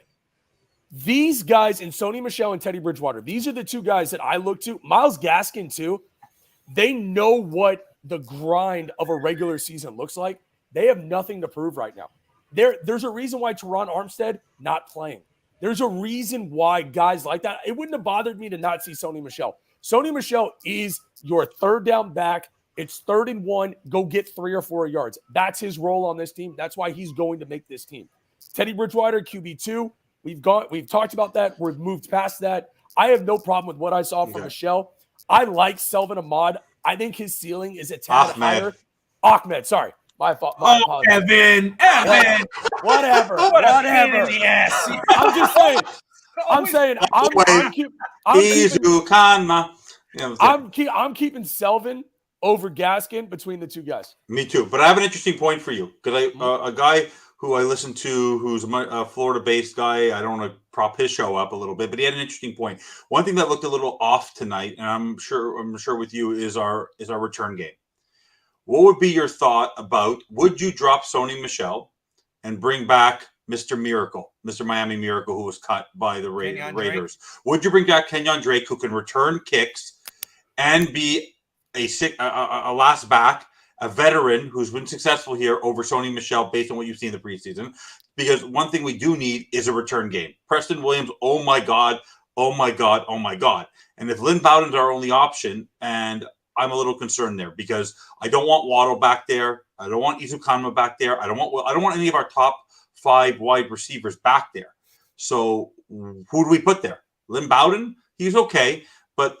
Speaker 2: These guys in Sony Michel and Teddy Bridgewater, these are the two guys that I look to. Myles Gaskin, too. They know what the grind of a regular season looks like. They have nothing to prove right now. There's a reason why Teron Armstead not playing. There's a reason why guys like that. It wouldn't have bothered me to not see Sony Michel. Sony Michel is your third down back. It's 3rd and 1. Go get 3 or 4 yards. That's his role on this team. That's why he's going to make this team. Teddy Bridgewater, QB2. We've talked about that. We've moved past that. I have no problem with what I saw from Michel. I like Selvin Ahmad. I think his ceiling is a tad higher. Ahmed, sorry. My fault.
Speaker 1: Evan.
Speaker 2: Whatever.
Speaker 1: Yes.
Speaker 2: I'm just saying. I'm keeping Selvin over Gaskin between the two guys.
Speaker 3: Me too. But I have an interesting point for you because a guy who I listen to, who's a Florida-based guy, I don't want to prop his show up a little bit, but he had an interesting point. One thing that looked a little off tonight, and I'm sure with you, is our return game. What would be your thought about, would you drop Sony Michel and bring back Mr. Miracle, Mr. Miami Miracle, who was cut by the Raiders? Would you bring back Kenyon Drake, who can return kicks and be a last back, a veteran who's been successful here over Sony Michel based on what you've seen in the preseason? Because one thing we do need is a return game. Preston Williams, oh my God. And if Lynn Bowden's our only option, and I'm a little concerned there because I don't want Waddle back there. I don't want Izukanma back there. I don't want any of our top 5 wide receivers back there. So who do we put there? Lynn Bowden? He's okay, but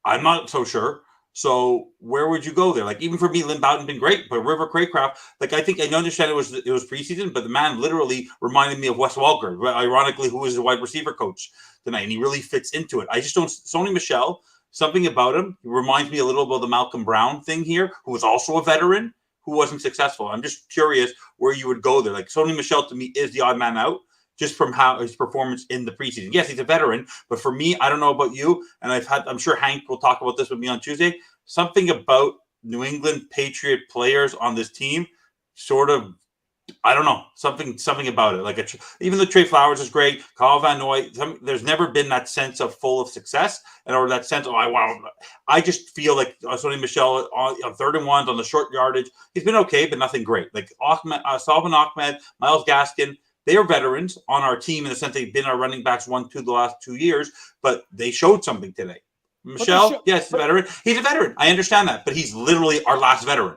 Speaker 3: I'm not so sure. So where would you go there? Even for me, Lynn Bowden's been great, but River Craycraft, I think I understand it was preseason, but the man literally reminded me of Wes Welker, ironically, who is the wide receiver coach tonight, and he really fits into it. I just don't. Sony Michel, something about him, he reminds me a little about the Malcolm Brown thing here, who was also a veteran who wasn't successful. I'm just curious where you would go there. Sony Michel to me is the odd man out, just from how his performance in the preseason. Yes, he's a veteran, but for me, I don't know about you, and I'm sure Hank will talk about this with me on Tuesday. Something about New England Patriot players on this team, sort of, I don't know, something about it. Even though Trey Flowers is great, Kyle Van Noy, there's never been that sense of full of success, or that sense of I just feel like Sony Michel on 3rd and 1s on the short yardage, he's been okay, but nothing great. Salvin Ahmed, Myles Gaskin. They are veterans on our team in the sense they've been our running backs the last 2 years, but they showed something today. Michel, yes, he's a veteran. He's a veteran. I understand that, but he's literally our last veteran.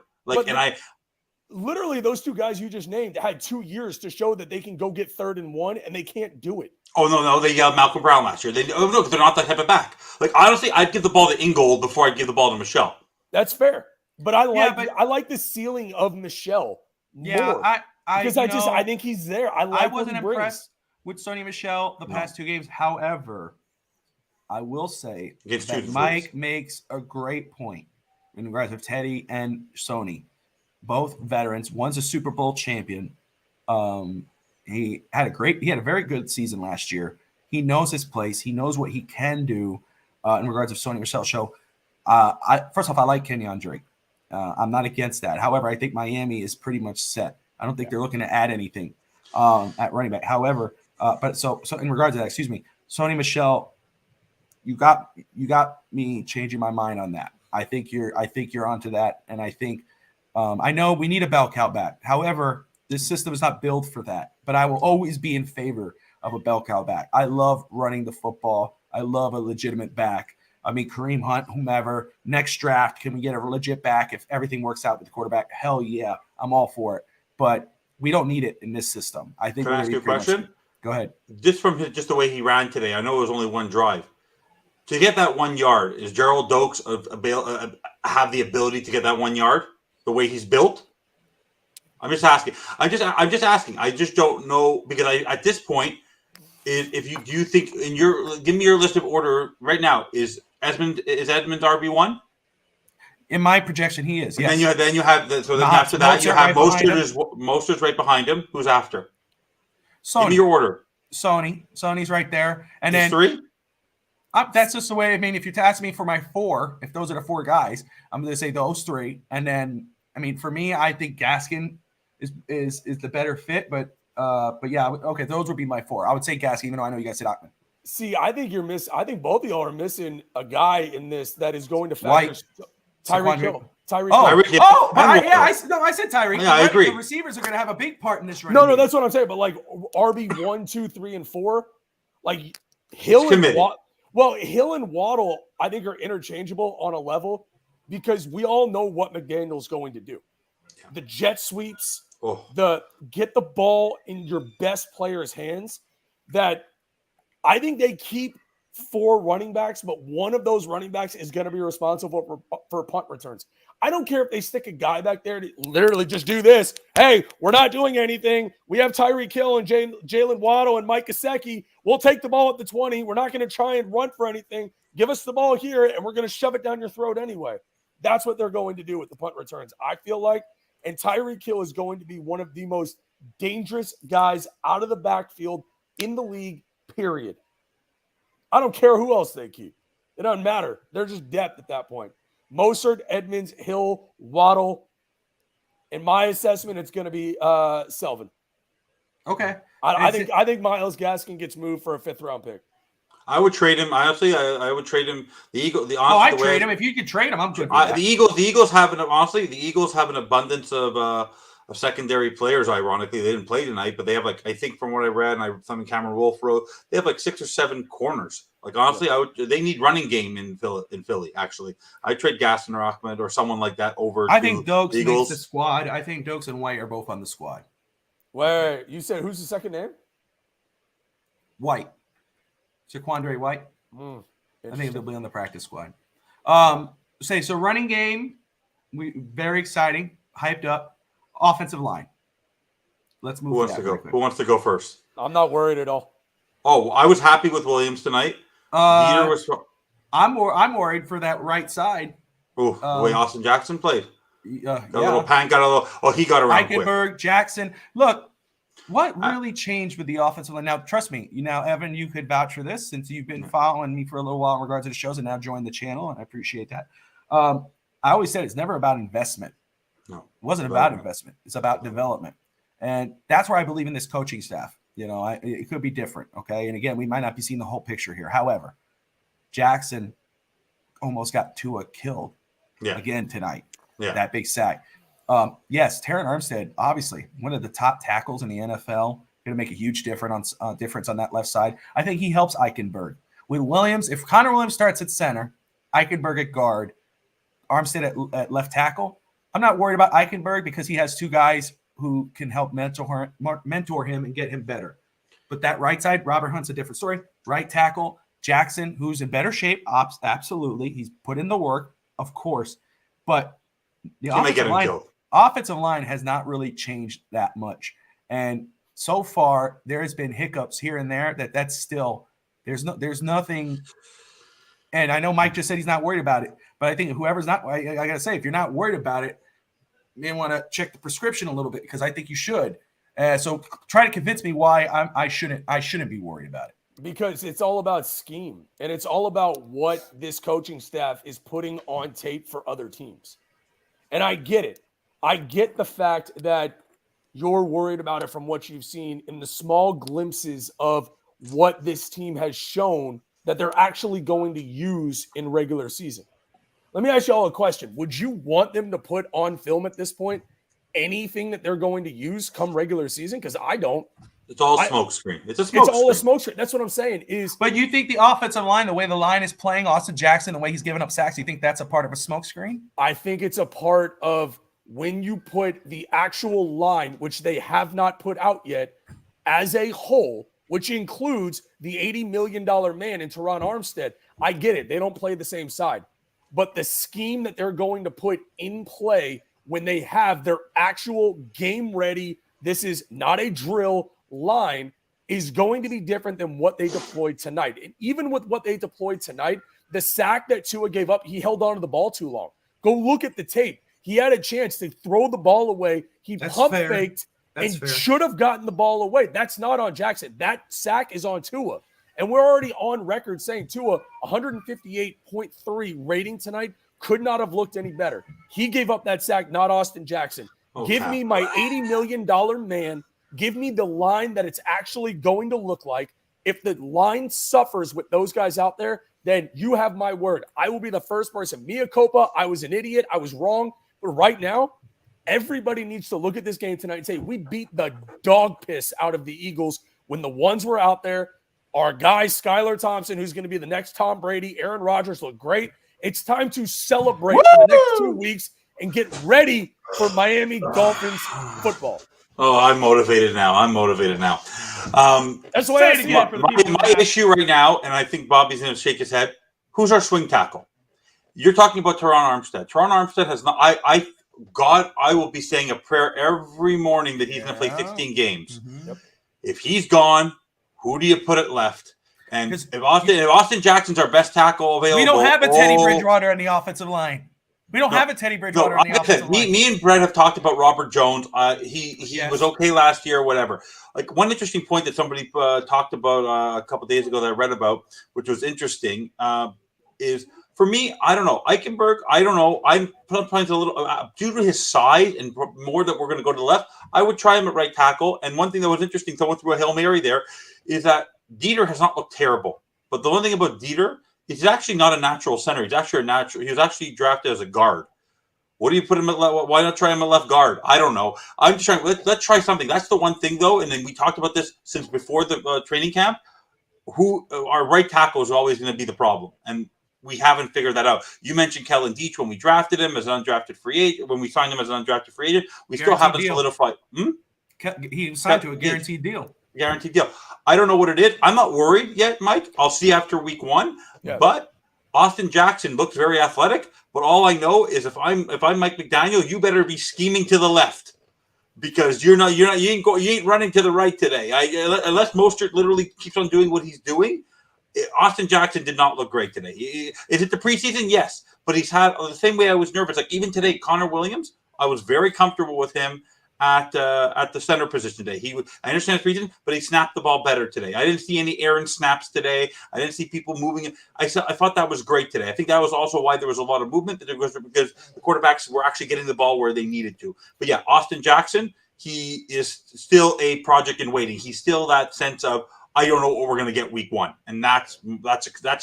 Speaker 2: Literally, those two guys you just named had 2 years to show that they can go get 3rd and 1, and they can't do it.
Speaker 3: Oh, no, they got Malcolm Brown last year. They're not that type of back. Honestly, I'd give the ball to Ingold before I'd give the ball to Michel.
Speaker 2: That's fair, but I like the ceiling of Michel more. I think he's there. I wasn't impressed
Speaker 1: with Sony Michel the past 2 games. However, I will say that Mike makes a great point in regards of Teddy and Sony, both veterans. One's a Super Bowl champion. He had a very good season last year. He knows his place. He knows what he can do in regards of Sony Michel. So, first off, I like Kenyon Drake. I'm not against that. However, I think Miami is pretty much set. I don't think they're looking to add anything at running back. However, so in regards to that, Sony Michel, you got me changing my mind on that. I think you're onto that, and I think I know we need a bell cow back. However, this system is not built for that. But I will always be in favor of a bell cow back. I love running the football. I love a legitimate back. I mean, Kareem Hunt, whomever. Next draft, can we get a legit back if everything works out with the quarterback? Hell yeah, I'm all for it. But we don't need it in this system. I think.
Speaker 3: Can I ask you a question?
Speaker 2: Go ahead.
Speaker 3: Just from the way he ran today, I know it was only one drive. To get that 1 yard, is Gerald Dokes have the ability to get that 1 yard the way he's built? I'm just asking. I'm just asking. I just don't know because at this point, do you think give me your list of order right now? Is Edmonds RB1?
Speaker 1: In my projection, he is. Yes.
Speaker 3: And then you have after that you have Mostert's right behind him. Who's after?
Speaker 1: Sony.
Speaker 3: Give me your order.
Speaker 1: Sony's right there, and then
Speaker 3: 3.
Speaker 1: That's just the way. I mean, if you ask me for my 4, if those are the 4 guys, I'm going to say those 3. And then, I mean, for me, I think Gaskin is the better fit. But But yeah, okay, those would be my 4. I would say Gaskin, even though I know you guys said Ackman.
Speaker 2: See, I think you're missing. I think both of y'all are missing a guy in this that is going to factor.
Speaker 1: White.
Speaker 2: Tyreek
Speaker 1: Saquon
Speaker 2: Hill. Tyreek
Speaker 1: Oh,
Speaker 2: Hill.
Speaker 3: Tyreek, yeah.
Speaker 1: oh, but
Speaker 3: And
Speaker 1: I said Tyreek.
Speaker 3: Yeah, I agree.
Speaker 1: The receivers are going to have a big part in this running
Speaker 2: No,
Speaker 1: game.
Speaker 2: that's what I'm saying. But like RB 1, 2, 3, and 4, like Hill and
Speaker 3: committed.
Speaker 2: Hill and Waddle, I think are interchangeable on a level because we all know what McDaniel's going to do. The jet sweeps, the get the ball in your best player's hands. That I think they keep 4 running backs, but one of those running backs is going to be responsible for punt returns. I don't care if they stick a guy back there to literally just do this. Hey, we're not doing anything. We have Tyreek Hill and Jalen Waddle and Mike Gesicki. We'll take the ball at the 20. We're not going to try and run for anything. Give us the ball here, and we're going to shove it down your throat anyway. That's what they're going to do with the punt returns, I feel like. And Tyreek Hill is going to be one of the most dangerous guys out of the backfield in the league, period. I don't care who else they keep. It doesn't matter. They're just depth at that point. Mostert, Edmonds, Hill, Waddle. In my assessment, it's going to be Selvin.
Speaker 1: Okay.
Speaker 2: I think Myles Gaskin gets moved for a 5th-round pick.
Speaker 3: I would trade him. Honestly, I would trade him.
Speaker 1: I'd trade him. If you could trade him, I'm good.
Speaker 3: The Eagles have an abundance of secondary players. Ironically, they didn't play tonight, but they have I think from what I read, and something Cameron Wolf wrote, they have 6 or 7 corners. Honestly, they need running game in Philly. Actually, I trade Gaston or Ahmed or someone like that over.
Speaker 1: I think Dokes makes the squad. I think Dokes and White are both on the squad.
Speaker 2: Wait, you said who's the second name?
Speaker 1: White. Shaquandre White. I think they'll be on the practice squad. So running game, very exciting, hyped up. Offensive line. Let's move.
Speaker 3: Who wants to go? Who wants to go first?
Speaker 2: I'm not worried at all.
Speaker 3: Oh, I was happy with Williams tonight.
Speaker 1: I'm worried for that right side.
Speaker 3: Oh, the way Austin Jackson played.
Speaker 1: Yeah.
Speaker 3: A little pan, got a little. Oh, he got around
Speaker 1: Eichenberg,
Speaker 3: quick.
Speaker 1: Jackson. Look, what really changed with the offensive line? Now, trust me. Evan, you could vouch for this since you've been following me for a little while in regards to the shows and now joined the channel, and I appreciate that. I always said it's never about investment.
Speaker 3: No,
Speaker 1: it wasn't about investment. It's about development, and that's where I believe in this coaching staff. It could be different. Okay, and again, we might not be seeing the whole picture here. However, Jackson almost got Tua killed again tonight. Yeah, that big sack. Yes, Terran Armstead, obviously one of the top tackles in the NFL, going to make a huge difference on that left side. I think he helps Eichenberg. With Williams, if Connor Williams starts at center, Eichenberg at guard, Armstead at left tackle, I'm not worried about Eichenberg because he has 2 guys who can help mentor him and get him better. But that right side, Robert Hunt's a different story. Right tackle, Jackson, who's in better shape, absolutely. He's put in the work, of course. But the offensive line has not really changed that much. And so far, there has been hiccups here and there that's still – there's nothing – and I know Mike just said he's not worried about it. But I think whoever's not – I got to say, if you're not worried about it, you may want to check the prescription a little bit because I think you should. So try to convince me why I shouldn't be worried about it.
Speaker 2: Because it's all about scheme, and it's all about what this coaching staff is putting on tape for other teams. And I get it. I get the fact that you're worried about it from what you've seen in the small glimpses of what this team has shown that they're actually going to use in regular season. Let me ask you all a question. Would you want them to put on film at this point anything that they're going to use come regular season? Because I don't.
Speaker 3: It's all smoke screen. It's all
Speaker 2: a smoke screen. That's what I'm saying.
Speaker 1: But you think the offensive line, the way the line is playing, Austin Jackson, the way he's giving up sacks, you think that's a part of a smoke screen?
Speaker 2: I think it's a part of when you put the actual line, which they have not put out yet, as a whole, which includes the $80 million man in Teron Armstead. I get it. They don't play the same side. But the scheme that they're going to put in play when they have their actual game-ready, this is not a drill line, is going to be different than what they deployed tonight. And even with what they deployed tonight, the sack that Tua gave up, he held on to the ball too long. Go look at the tape. He had a chance to throw the ball away. He pump faked and should have gotten the ball away. That's not on Jackson. That sack is on Tua. And we're already on record saying Tua, 158.3 rating tonight, could not have looked any better. He gave up that sack, not Austin Jackson. Give me my $80 million man Give me the line that it's actually going to look like. If the line suffers with those guys out there, then you have my word. I will be the first person. Mea culpa. I was an idiot. I was wrong. But right now, everybody needs to look at this game tonight and say, we beat the dog piss out of the Eagles when the ones were out there. Our guy, Skylar Thompson, who's going to be the next Tom Brady, Aaron Rodgers looked great. It's time to celebrate for the next 2 weeks and get ready for Miami Dolphins football.
Speaker 3: Oh, I'm motivated now.
Speaker 2: That's the way I see it.
Speaker 3: My issue right now, and I think Bobby's going to shake his head, who's our swing tackle? You're talking about Teron Armstead. Teron Armstead has not – I will be saying a prayer every morning that he's going to play 16 games.
Speaker 1: Mm-hmm.
Speaker 2: Yep.
Speaker 3: If he's gone, who do you put at left? And if Austin Jackson's our best tackle available,
Speaker 4: we don't have a Teddy Bridgewater on the offensive line. We don't have a Teddy Bridgewater on the offensive line.
Speaker 3: Me and Brett have talked about Robert Jones. He was okay last year, or whatever. Like one interesting point that somebody talked about a couple days ago that I read about, which was interesting, is for me, I don't know. Eichenberg, I don't know. I'm sometimes a little due to his size and more that we're going to go to the left. I would try him at right tackle. And one thing that was interesting, someone threw a Hail Mary there, is that Dieter has not looked terrible. But the one thing about Dieter, he's actually not a natural center. He was actually drafted as a guard. What do you put him at left? Why not try him at left guard? I don't know. I'm just trying. Let's try something. That's the one thing, though. And then we talked about this since before the training camp. Who our right tackle is always going to be the problem, and we haven't figured that out. You mentioned Kellen Deach when we drafted him as an undrafted free agent. When we signed him as an undrafted free agent, we still haven't solidified.
Speaker 4: He signed to a guaranteed deal.
Speaker 3: Guaranteed deal. I don't know what it is. I'm not worried yet, Mike. I'll see after week 1. Yeah. But Austin Jackson looks very athletic. But all I know is if I'm Mike McDaniel, you better be scheming to the left because you ain't running to the right today. Unless Mostert literally keeps on doing what he's doing. Austin Jackson did not look great today. Is it the preseason? Yes, but he's had the same way I was nervous. Like even today, Connor Williams, I was very comfortable with him at the center position today. I understand his reason, but he snapped the ball better today. I didn't see any errant snaps today. I didn't see people moving. I thought that was great today. I think that was also why there was a lot of movement because the quarterbacks were actually getting the ball where they needed to. But yeah, Austin Jackson, he is still a project in waiting. He's still that sense of I don't know what we're going to get week 1, and that's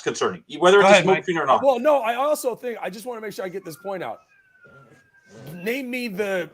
Speaker 3: concerning. Whether it's a smoke screen or not.
Speaker 2: Well, no, I also think I just want to make sure I get this point out. Name me the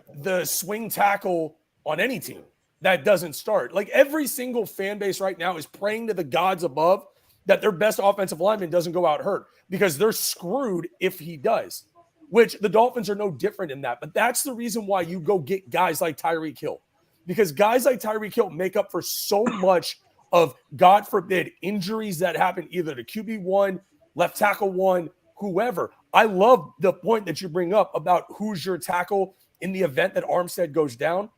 Speaker 2: swing tackle on any team that doesn't start. Like every single fan base right now is praying to the gods above that their best offensive lineman doesn't go out hurt because they're screwed if he does, which the Dolphins are no different in that. But that's the reason why you go get guys like Tyreek Hill, because guys like Tyreek Hill make up for so much of, God forbid, injuries that happen either to QB1, left tackle 1, whoever. I love the point that you bring up about who's your tackle in the event that Armstead goes down.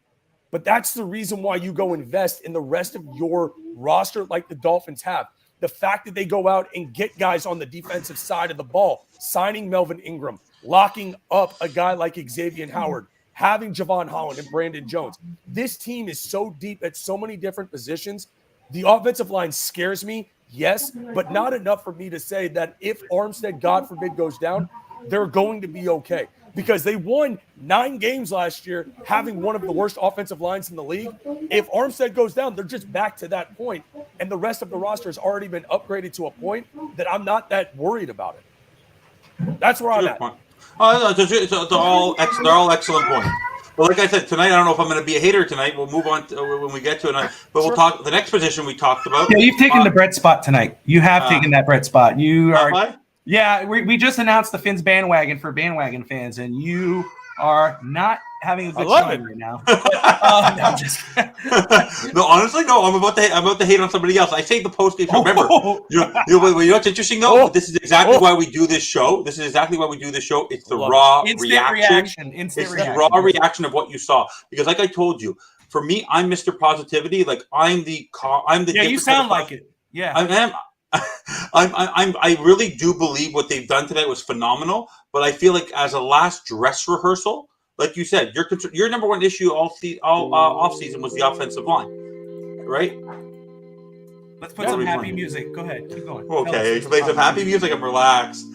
Speaker 2: But that's the reason why you go invest in the rest of your roster like the Dolphins have. The fact that they go out and get guys on the defensive side of the ball, signing Melvin Ingram, locking up a guy like Xavier Howard, having Javon Holland and Brandon Jones. This team is so deep at so many different positions. The offensive line scares me. Yes, but not enough for me to say that if Armstead, God forbid, goes down, they're going to be okay. Because they won 9 games last year having one of the worst offensive lines in the league. If Armstead goes down, they're just back to that point, and the rest of the roster has already been upgraded to a point that I'm not that worried about it. That's where I'm at.
Speaker 3: They're all excellent points. But like I said, tonight, I don't know if I'm going to be a hater tonight. We'll move on to, when we get to it. But we'll talk. The next position we talked about.
Speaker 4: Yeah, you've taken the Brett spot tonight. You have taken that Brett spot. You are. Yeah, we just announced the Fins bandwagon for bandwagon fans, and you are not having a good time right now.
Speaker 3: No, just no, honestly, no. I'm about to hate on somebody else. I say the post game. Remember, you know what's interesting though? This is exactly why we do this show. It's the raw reaction. It's the raw reaction of what you saw. Because, like I told you, for me, I'm Mr. Positivity. Like I'm the.
Speaker 4: Yeah, you sound like it. Yeah,
Speaker 3: I am. I really do believe what they've done today was phenomenal, but I feel like as a last dress rehearsal, like you said, your number one issue all off season was the offensive line, right?
Speaker 4: Let's put some happy music. Go ahead, keep going.
Speaker 3: Okay, play some happy music. I'm relaxed.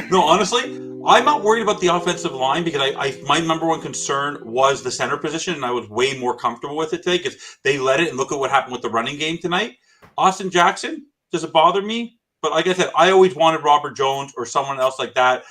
Speaker 3: No, honestly, I'm not worried about the offensive line because my number one concern was the center position, and I was way more comfortable with it today because they led it, and look at what happened with the running game tonight. Austin Jackson, does it bother me? But like I said, I always wanted Robert Jones or someone else like that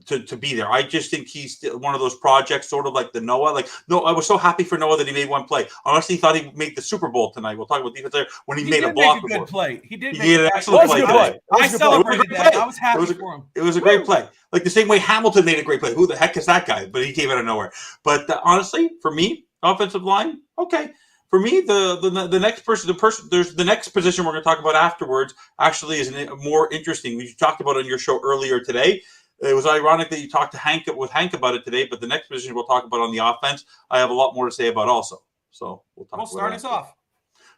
Speaker 3: to be there. I just think he's one of those projects, sort of like the Noah. Like, no, I was so happy for Noah that he made one play. I honestly thought he made the Super Bowl tonight. We'll talk about defense there when he made a block.
Speaker 4: Make a good play. He did.
Speaker 3: He made an excellent play.
Speaker 4: I celebrated that. I was happy for him.
Speaker 3: It was a great play. Like the same way Hamilton made a great play. Who the heck is that guy? But he came out of nowhere. But honestly, for me, offensive line, okay. For me, the next person, there's the next position we're going to talk about afterwards. Actually, is more interesting. We talked about it on your show earlier today. It was ironic that you talked to Hank about it today, but the next position we'll talk about on the offense, I have a lot more to say about also. So we'll start us off.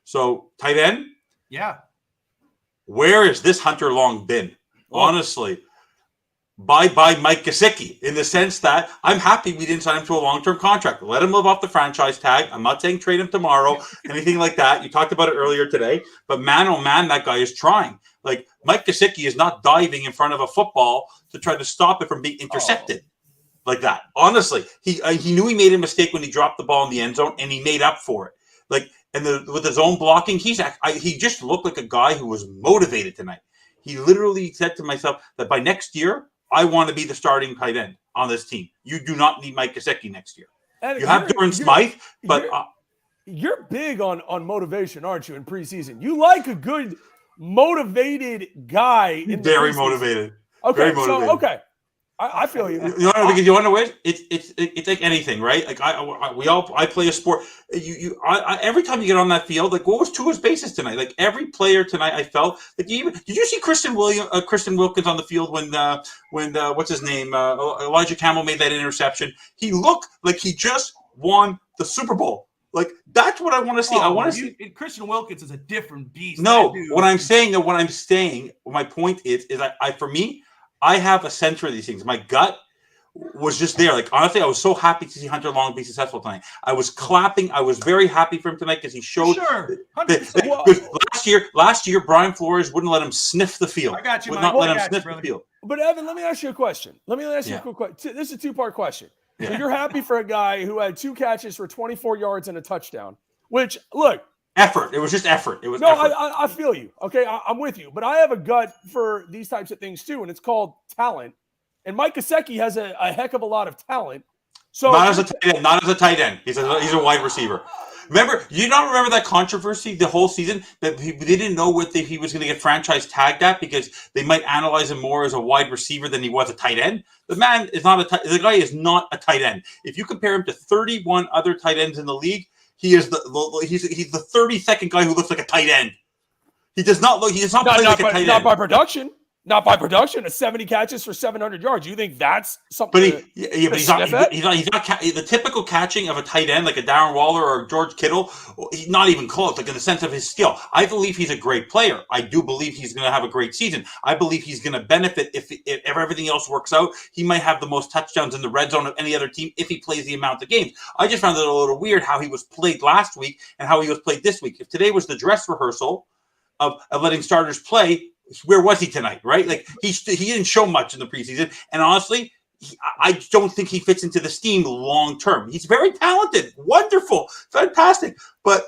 Speaker 3: So tight end,
Speaker 4: yeah.
Speaker 3: Where has this Hunter Long been? Honestly, bye Mike Gesicki, in the sense that I'm happy we didn't sign him to a long-term contract. Let him live off the franchise tag. I'm not saying trade him tomorrow, anything like that. You talked about it earlier today, but man, oh man, that guy is trying. Like Mike Gesicki is not diving in front of a football to try to stop it from being intercepted like that. Honestly, he knew he made a mistake when he dropped the ball in the end zone, and he made up for it. Like, and with his own blocking, he just looked like a guy who was motivated tonight. He literally said to myself that by next year, I want to be the starting tight end on this team. You do not need Mike Gesicki next year. And you have Durham Smythe, but
Speaker 2: you're big on motivation, aren't you? In preseason, you like a good motivated guy.
Speaker 3: Very motivated.
Speaker 2: Okay,
Speaker 3: very motivated.
Speaker 2: So okay, I feel you.
Speaker 3: You know, because you want to win. It's like anything, right? Like I play a sport. Every time you get on that field, like what was Tua's basis tonight? Like every player tonight, I felt like did you see Christian Wilkins on the field when what's his name Elijah Campbell made that interception? He looked like he just won the Super Bowl. Like that's what I want to see. I want to see.
Speaker 1: Christian Wilkins is a different beast.
Speaker 3: No, my point is for me, I have a sense for these things. My gut was just there. Like honestly, I was so happy to see Hunter Long be successful tonight. I was clapping. I was very happy for him tonight because he showed.
Speaker 1: Sure.
Speaker 3: Last year, Brian Flores wouldn't let him sniff the field.
Speaker 1: I got you.
Speaker 3: Would not let him sniff the field.
Speaker 2: But Evan, let me ask you a question. A quick question. This is a two-part question. So you're happy for a guy who had 2 catches for 24 yards and a touchdown, which, look.
Speaker 3: Effort. It was just effort. It was
Speaker 2: no,
Speaker 3: effort.
Speaker 2: I feel you. Okay, I'm with you. But I have a gut for these types of things too, and it's called talent. And Mike Gesicki has a heck of a lot of talent. So
Speaker 3: not as a tight end. He's a wide receiver. Remember, you don't remember that controversy the whole season that they didn't know what he was going to get franchise tagged at because they might analyze him more as a wide receiver than he was a tight end. The man is not the guy is not a tight end. If you compare him to 31 other tight ends in the league, he's the 32nd guy who looks like a tight end. He does not play like a tight end.
Speaker 2: Not by production. Not by production. A 70 catches for 700 yards. You think that's something?
Speaker 3: But he's not the typical catching of a tight end like a Darren Waller or George Kittle. He's not even close. Like in the sense of his skill, I believe he's a great player. I do believe he's going to have a great season. I believe he's going to benefit if everything else works out. He might have the most touchdowns in the red zone of any other team if he plays the amount of games. I just found it a little weird how he was played last week and how he was played this week. If today was the dress rehearsal of letting starters play. Where was he tonight, right? Like he didn't show much in the preseason, and honestly, I don't think he fits into this team long term. He's very talented, wonderful, fantastic, but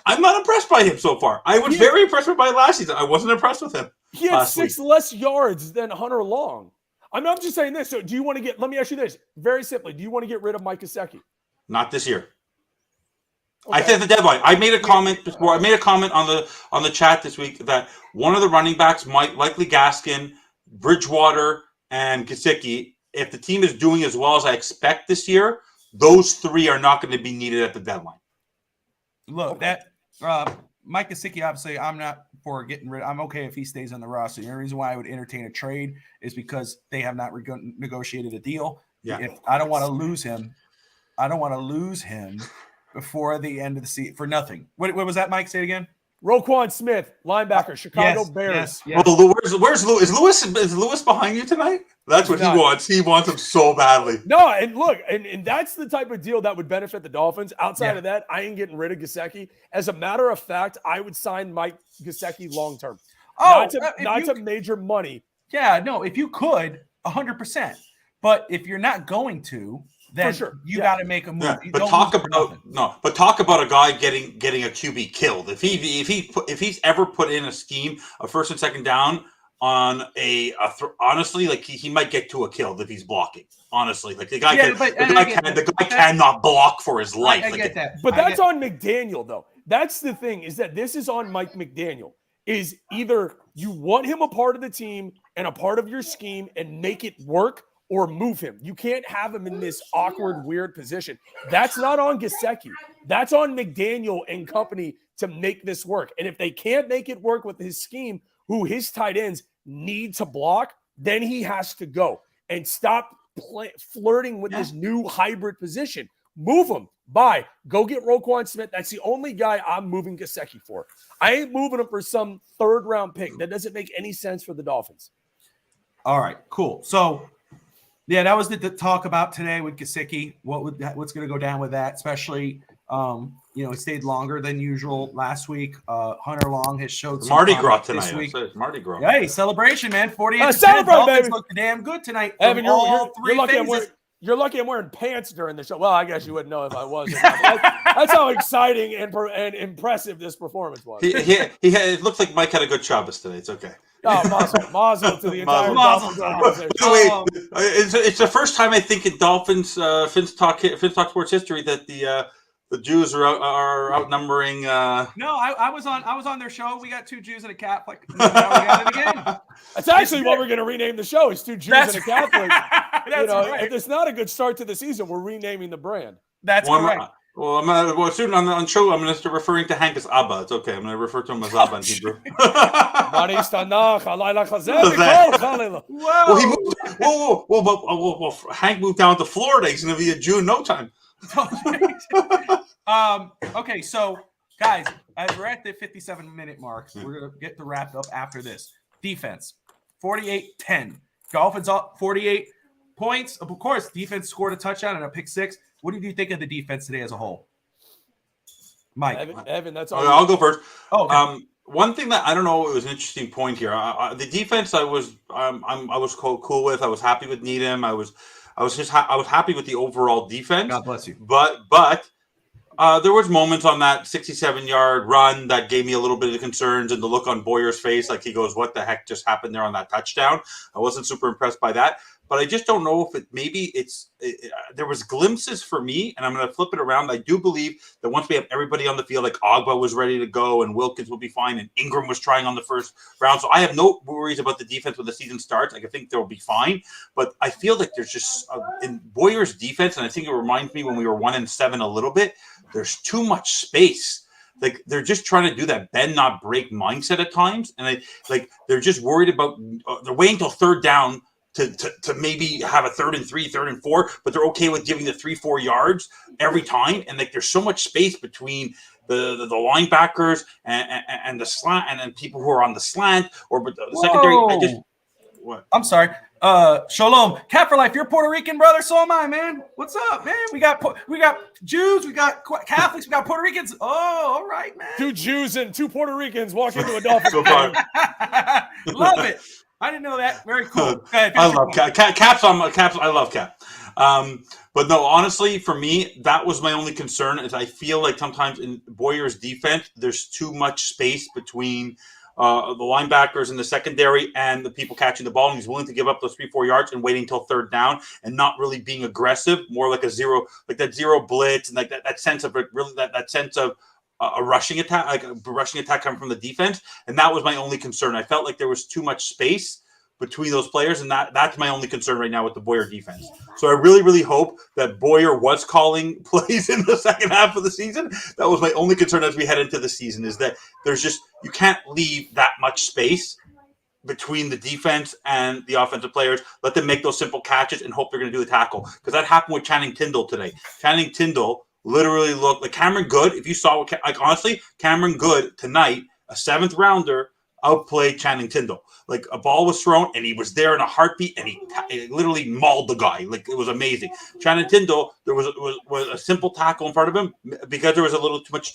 Speaker 3: I'm not impressed by him so far. I was very impressed by last season. I wasn't impressed with him.
Speaker 2: He had 6 less yards than Hunter Long. I'm just saying this. So, do you want to get? Let me ask you this very simply: do you want to get rid of Mike Gesicki?
Speaker 3: Not this year. Okay. I said the deadline. I made a comment before. I made a comment on the chat this week that one of the running backs might likely Gaskin, Bridgewater, and Gesicki. If the team is doing as well as I expect this year, those 3 are not going to be needed at the deadline.
Speaker 4: Look, that Mike Gesicki, obviously, I'm not for getting rid. I'm okay if he stays on the roster. The only reason why I would entertain a trade is because they have not negotiated a deal.
Speaker 3: Yeah.
Speaker 4: If I don't want to lose him, before the end of the season for nothing. What was that, Mike? Say it again.
Speaker 2: Roquan Smith, linebacker, Chicago Bears.
Speaker 3: Yes. Well, where's Lewis? Is Lewis behind you tonight? That's what he wants. He wants him so badly.
Speaker 2: No, and look, and that's the type of deal that would benefit the Dolphins. Outside of that, I ain't getting rid of Gesicki. As a matter of fact, I would sign Mike Gesicki long term. Not to major money.
Speaker 4: Yeah, no, if you could, 100%. But if you're not going to, then you got to make a move.
Speaker 3: Yeah, but talk about a guy getting a QB killed. If he's ever put in a scheme of first and second down on honestly, like he might get to a kill if he's blocking. Honestly, like the guy cannot block for his life.
Speaker 4: I get that,
Speaker 2: but that's on McDaniel though. That's the thing, is that this is on Mike McDaniel. Is either you want him a part of the team and a part of your scheme and make it work, or move him. You can't have him in this awkward, weird position. That's not on Gesicki. That's on McDaniel and company to make this work. And if they can't make it work with his scheme, who his tight ends need to block, then he has to go and stop flirting with this new hybrid position. Move him. Bye. Go get Roquan Smith. That's the only guy I'm moving Gesicki for. I ain't moving him for some third-round pick. That doesn't make any sense for the Dolphins.
Speaker 4: All right, cool. So, yeah, that was the talk about today with Gesicki. What's going to go down with that? Especially, he stayed longer than usual last week. Hunter Long has showed some
Speaker 3: Mardi Gras tonight.
Speaker 4: This week.
Speaker 3: Mardi Gras.
Speaker 4: Hey, celebration, man! 48.
Speaker 2: Celebrate, baby.
Speaker 4: Look damn good tonight.
Speaker 2: Evan, you're lucky I'm wearing pants during the show. Well, I guess you wouldn't know if I was. That's how exciting and impressive this performance was.
Speaker 3: It looks like Mike had a good Shabbos today. It's okay.
Speaker 2: Oh, mazel to the entire Dolphins organization.
Speaker 3: It's the first time I think in Dolphins Finns Talk Sports history that the Jews are outnumbering.
Speaker 4: No, I was on their show. We got 2 Jews and a Catholic. Now we got it again.
Speaker 2: That's actually what we're going to rename the show. Is 2 Jews and a Catholic.
Speaker 4: That's right.
Speaker 2: If it's not a good start to the season, we're renaming the brand.
Speaker 4: That's correct.
Speaker 3: Soon on the show, I'm going to start referring to Hank as Abba. It's okay. I'm going to refer to him as Abba in Hebrew. Hank moved down to Florida. He's going to be a Jew in no time.
Speaker 4: Okay, so guys, as we're at the 57-minute mark, we're going to get to wrap up after this. Defense, 48-10. Dolphins up 48 points. Of course, defense scored a touchdown and a pick 6. What did you think of the defense today as a whole? Mike.
Speaker 2: Evan, that's all.
Speaker 3: I'll go first.
Speaker 4: Oh, okay.
Speaker 3: One thing that I don't know, it was an interesting point here. The defense, I was cool with. I was happy with Needham. I was happy with the overall defense.
Speaker 4: God bless you.
Speaker 3: But there was moments on that 67-yard run that gave me a little bit of concerns, and the look on Boyer's face, like he goes, "What the heck just happened there on that touchdown?" I wasn't super impressed by that. But I just don't know if there was glimpses for me, and I'm going to flip it around. I do believe that once we have everybody on the field, like Ogba was ready to go and Wilkins will be fine and Ingram was trying on the first round. So I have no worries about the defense when the season starts. I think they'll be fine. But I feel like there's just in Boyer's defense, and I think it reminds me when we were 1-7 a little bit, there's too much space. Like they're just trying to do that bend not break mindset at times. And they're just worried about they're waiting till third down to maybe have a 3rd and 3, 3rd and 4, but they're okay with giving the 3-4 yards every time. And there's so much space between the linebackers and the slant and then people who are on the slant or the secondary.
Speaker 4: I'm sorry. Shalom. Cat for life. You're Puerto Rican, brother. So am I, man. What's up, man? We got Jews. We got Catholics. We got Puerto Ricans. Oh, all right, man.
Speaker 2: 2 Jews and 2 Puerto Ricans walk into a Dolphins
Speaker 3: game.
Speaker 4: Love it. I didn't know that. Very cool.
Speaker 3: I love Caps. I love Cap. But no, honestly, for me, that was my only concern. Is I feel like sometimes in Boyer's defense, there's too much space between the linebackers in the secondary and the people catching the ball. And he's willing to give up those 3-4 yards and waiting until third down and not really being aggressive. More like that zero blitz and like that sense of that sense of a rushing attack, like a rushing attack coming from the defense. And that was my only concern. I felt like there was too much space between those players. And that's my only concern right now with the Boyer defense. So I really, really hope that Boyer was calling plays in the second half of the season. That was my only concern as we head into the season, is that you can't leave that much space between the defense and the offensive players. Let them make those simple catches and hope they're going to do the tackle. Because that happened with Channing Tindall today. Channing Tindall literally looked like Cameron Good. If you saw, honestly, Cameron Good tonight, a 7th rounder, outplayed Channing Tindall. Like a ball was thrown and he was there in a heartbeat and he literally mauled the guy. Like it was amazing. Channing Tindall, there was a simple tackle in front of him because there was a little too much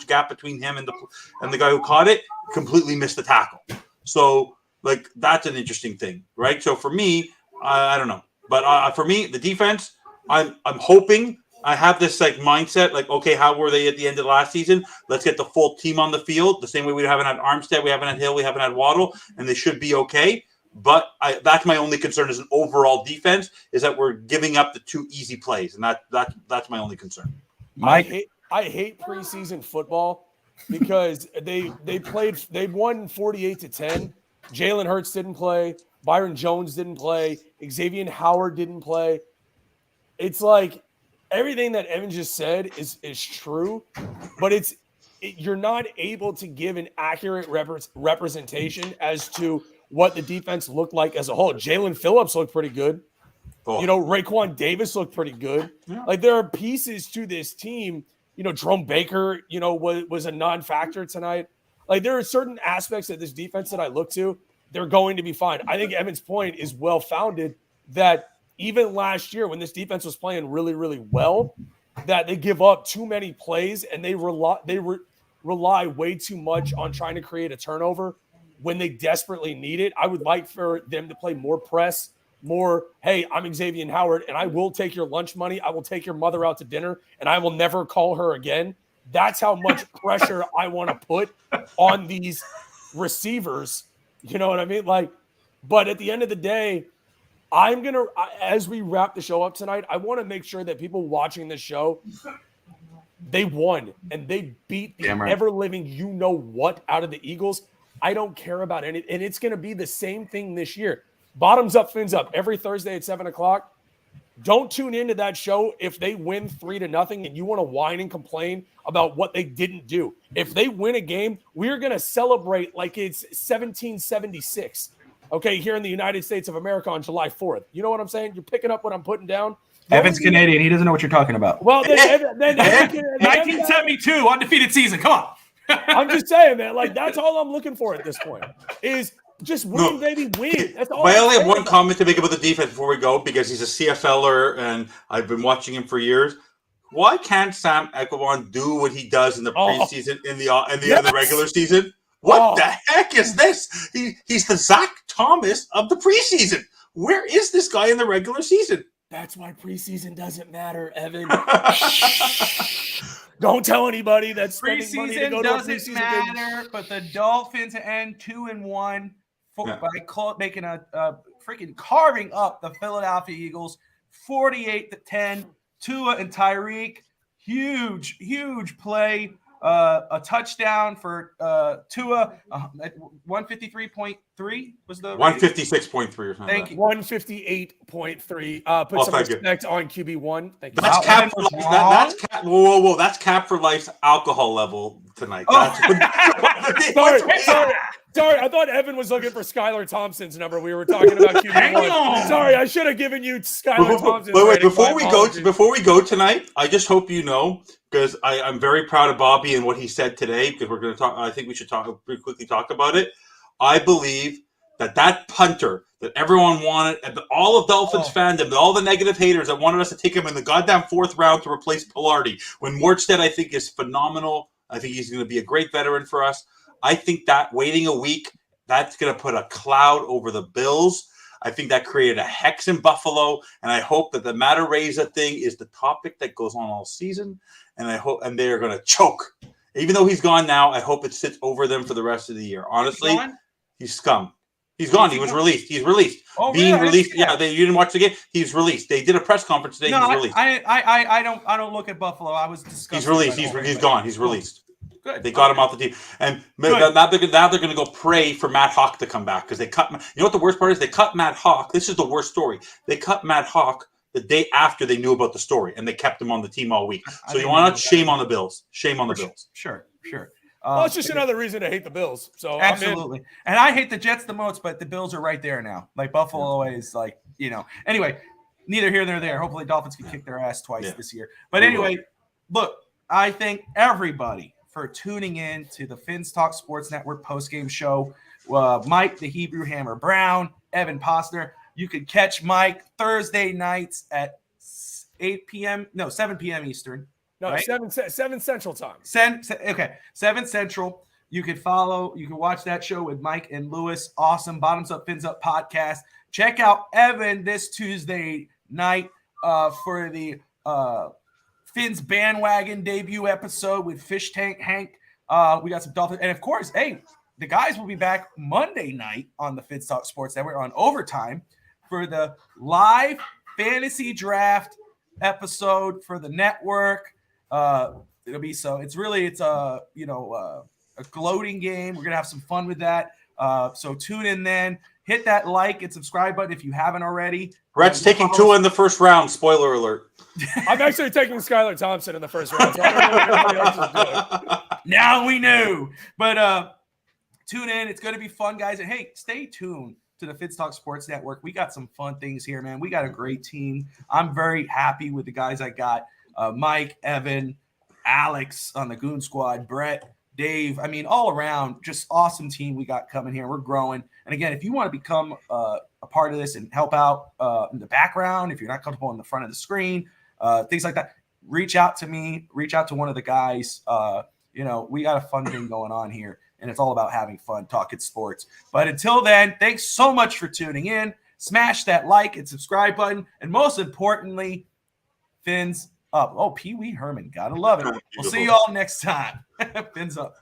Speaker 3: gap between him and the guy who caught it. Completely missed the tackle. So like that's an interesting thing, right? So for me, I don't know. But for me, the defense, I'm hoping. I have this like mindset, like, okay, how were they at the end of last season? Let's get the full team on the field. The same way we haven't had Armstead, we haven't had Hill, we haven't had Waddle, and they should be okay. But that's my only concern as an overall defense is that we're giving up the 2 easy plays, and that's my only concern.
Speaker 2: Mike, I hate preseason football because they won 48-10. Jalen Hurts didn't play. Byron Jones didn't play. Xavier Howard didn't play. It's like everything that Evan just said is true, but you're not able to give an accurate representation as to what the defense looked like as a whole. Jalen Phillips looked pretty good.
Speaker 3: Oh.
Speaker 2: Raekwon Davis looked pretty good.
Speaker 3: Yeah.
Speaker 2: Like there are pieces to this team. Jerome Baker, was a non-factor tonight. Like there are certain aspects of this defense that I look to. They're going to be fine. I think Evan's point is well-founded that even last year when this defense was playing really, really well, that they give up too many plays and they rely way too much on trying to create a turnover when they desperately need it. I would like for them to play more press, more, hey, I'm Xavier Howard, and I will take your lunch money. I will take your mother out to dinner, and I will never call her again. That's how much pressure I want to put on these receivers. You know what I mean? But at the end of the day, as we wrap the show up tonight, I want to make sure that people watching this show, they won and they beat the ever-living you-know-what out of the Eagles. I don't care about any, and it's going to be the same thing this year. Bottoms up, fins up, every Thursday at 7 o'clock. Don't tune into that show if they win 3-0 and you want to whine and complain about what they didn't do. If they win a game, we're going to celebrate like it's 1776. Okay, here in the United States of America on July 4th. You know what I'm saying? You're picking up what I'm putting down.
Speaker 1: Evan's Canadian. He doesn't know what you're talking about.
Speaker 2: Well, then
Speaker 4: 1972, undefeated season. Come on.
Speaker 2: I'm just saying, man. Like, that's all I'm looking for at this point is just win, baby, win. That's all.
Speaker 3: I only have one comment to make about the defense before we go because he's a CFLer and I've been watching him for years. Why can't Sam Ekwon do what he does in the preseason, in the regular season? What the heck is this? He's the Zach Thomas of the preseason. Where is this guy in the regular season?
Speaker 2: That's why preseason doesn't matter, Evan. Don't tell anybody that's spending money to go to a preseason
Speaker 4: doesn't matter, but the Dolphins end 2-1 by making a freaking carving up the Philadelphia Eagles 48-10. Tua and Tyreek, huge play. A touchdown for Tua, 153.3 was the
Speaker 3: 156.3 or something.
Speaker 2: Thank you. 158.3. Put some respect on QB1. Thank you.
Speaker 3: That's cap for life. Whoa. That's cap for life's alcohol level tonight.
Speaker 2: Sorry, I thought Evan was looking for Skylar Thompson's number. We were talking about QB1. Sorry, I should have given you Skylar Thompson's.
Speaker 3: Wait, before we go tonight, I just hope you know, because I'm very proud of Bobby and what he said today, because we're going to talk. I think we should quickly talk about it. I believe that punter that everyone wanted, and all of Dolphins fandom, all the negative haters that wanted us to take him in the goddamn 4th round to replace Pilardi, when Mortstead, I think, is phenomenal. I think he's going to be a great veteran for us. I think that waiting a week, that's going to put a cloud over the Bills. I think that created a hex in Buffalo, and I hope that the Matarreza thing is the topic that goes on all season, and they are going to choke. Even though he's gone now, I hope it sits over them for the rest of the year. Honestly, he's scum. He's gone. He was released. He's released. Released. Yeah, you didn't watch the game. He's released. They did a press conference today.
Speaker 4: No,
Speaker 3: he's released.
Speaker 4: I don't look at Buffalo. I was disgusted.
Speaker 3: He's released. He's gone. He's released. Good. They got him off the team, and now they're going to go pray for Matt Hawk to come back because they cut. You know what the worst part is? They cut Matt Hawk. This is the worst story. They cut Matt Hawk the day after they knew about the story, and they kept him on the team all week. So you want to shame on the Bills? Shame on the Bills.
Speaker 4: Sure.
Speaker 2: Well, it's just another reason to hate the Bills. So
Speaker 4: absolutely, and I hate the Jets the most, but the Bills are right there now. Like Buffalo is like, Anyway, neither here nor there. Hopefully, Dolphins can kick their ass twice this year. But anyway, look, I thank everybody for tuning in to the Fins Talk Sports Network postgame show. Mike, the Hebrew Hammer Brown, Evan Posner. You could catch Mike Thursday nights at 7 p.m. Eastern.
Speaker 2: No,
Speaker 4: right?
Speaker 2: 7 Central time.
Speaker 4: 7 Central. You can watch that show with Mike and Lewis. Awesome. Bottoms Up, Fins Up podcast. Check out Evan this Tuesday night for the Finn's Bandwagon debut episode with Fish Tank Hank. We got some Dolphins. And of course, hey, the guys will be back Monday night on the Fitz Talk Sports Network on overtime for the live fantasy draft episode for the network. It'll be it's a gloating game. We're gonna have some fun with that. So tune in then. Hit that like and subscribe button if you haven't already.
Speaker 3: Brett's taking 2 in the first round. Spoiler alert.
Speaker 2: I'm actually taking Skylar Thompson in the first round. So I don't know what anybody else is doing.
Speaker 4: Now we knew. But tune in. It's going to be fun, guys. And hey, stay tuned to the Fitz Talk Sports Network. We got some fun things here, man. We got a great team. I'm very happy with the guys I got. Mike, Evan, Alex on the Goon Squad, Brett, Dave. I mean, all around, just awesome team we got coming here. We're growing. And again, if you want to become a part of this and help out in the background, if you're not comfortable in the front of the screen, things like that, reach out to me. Reach out to one of the guys. We got a fun thing going on here, and it's all about having fun, talking sports. But until then, thanks so much for tuning in. Smash that like and subscribe button. And most importantly, fins up. Oh, Pee Wee Herman. Gotta love it. We'll see you all next time. Fins up.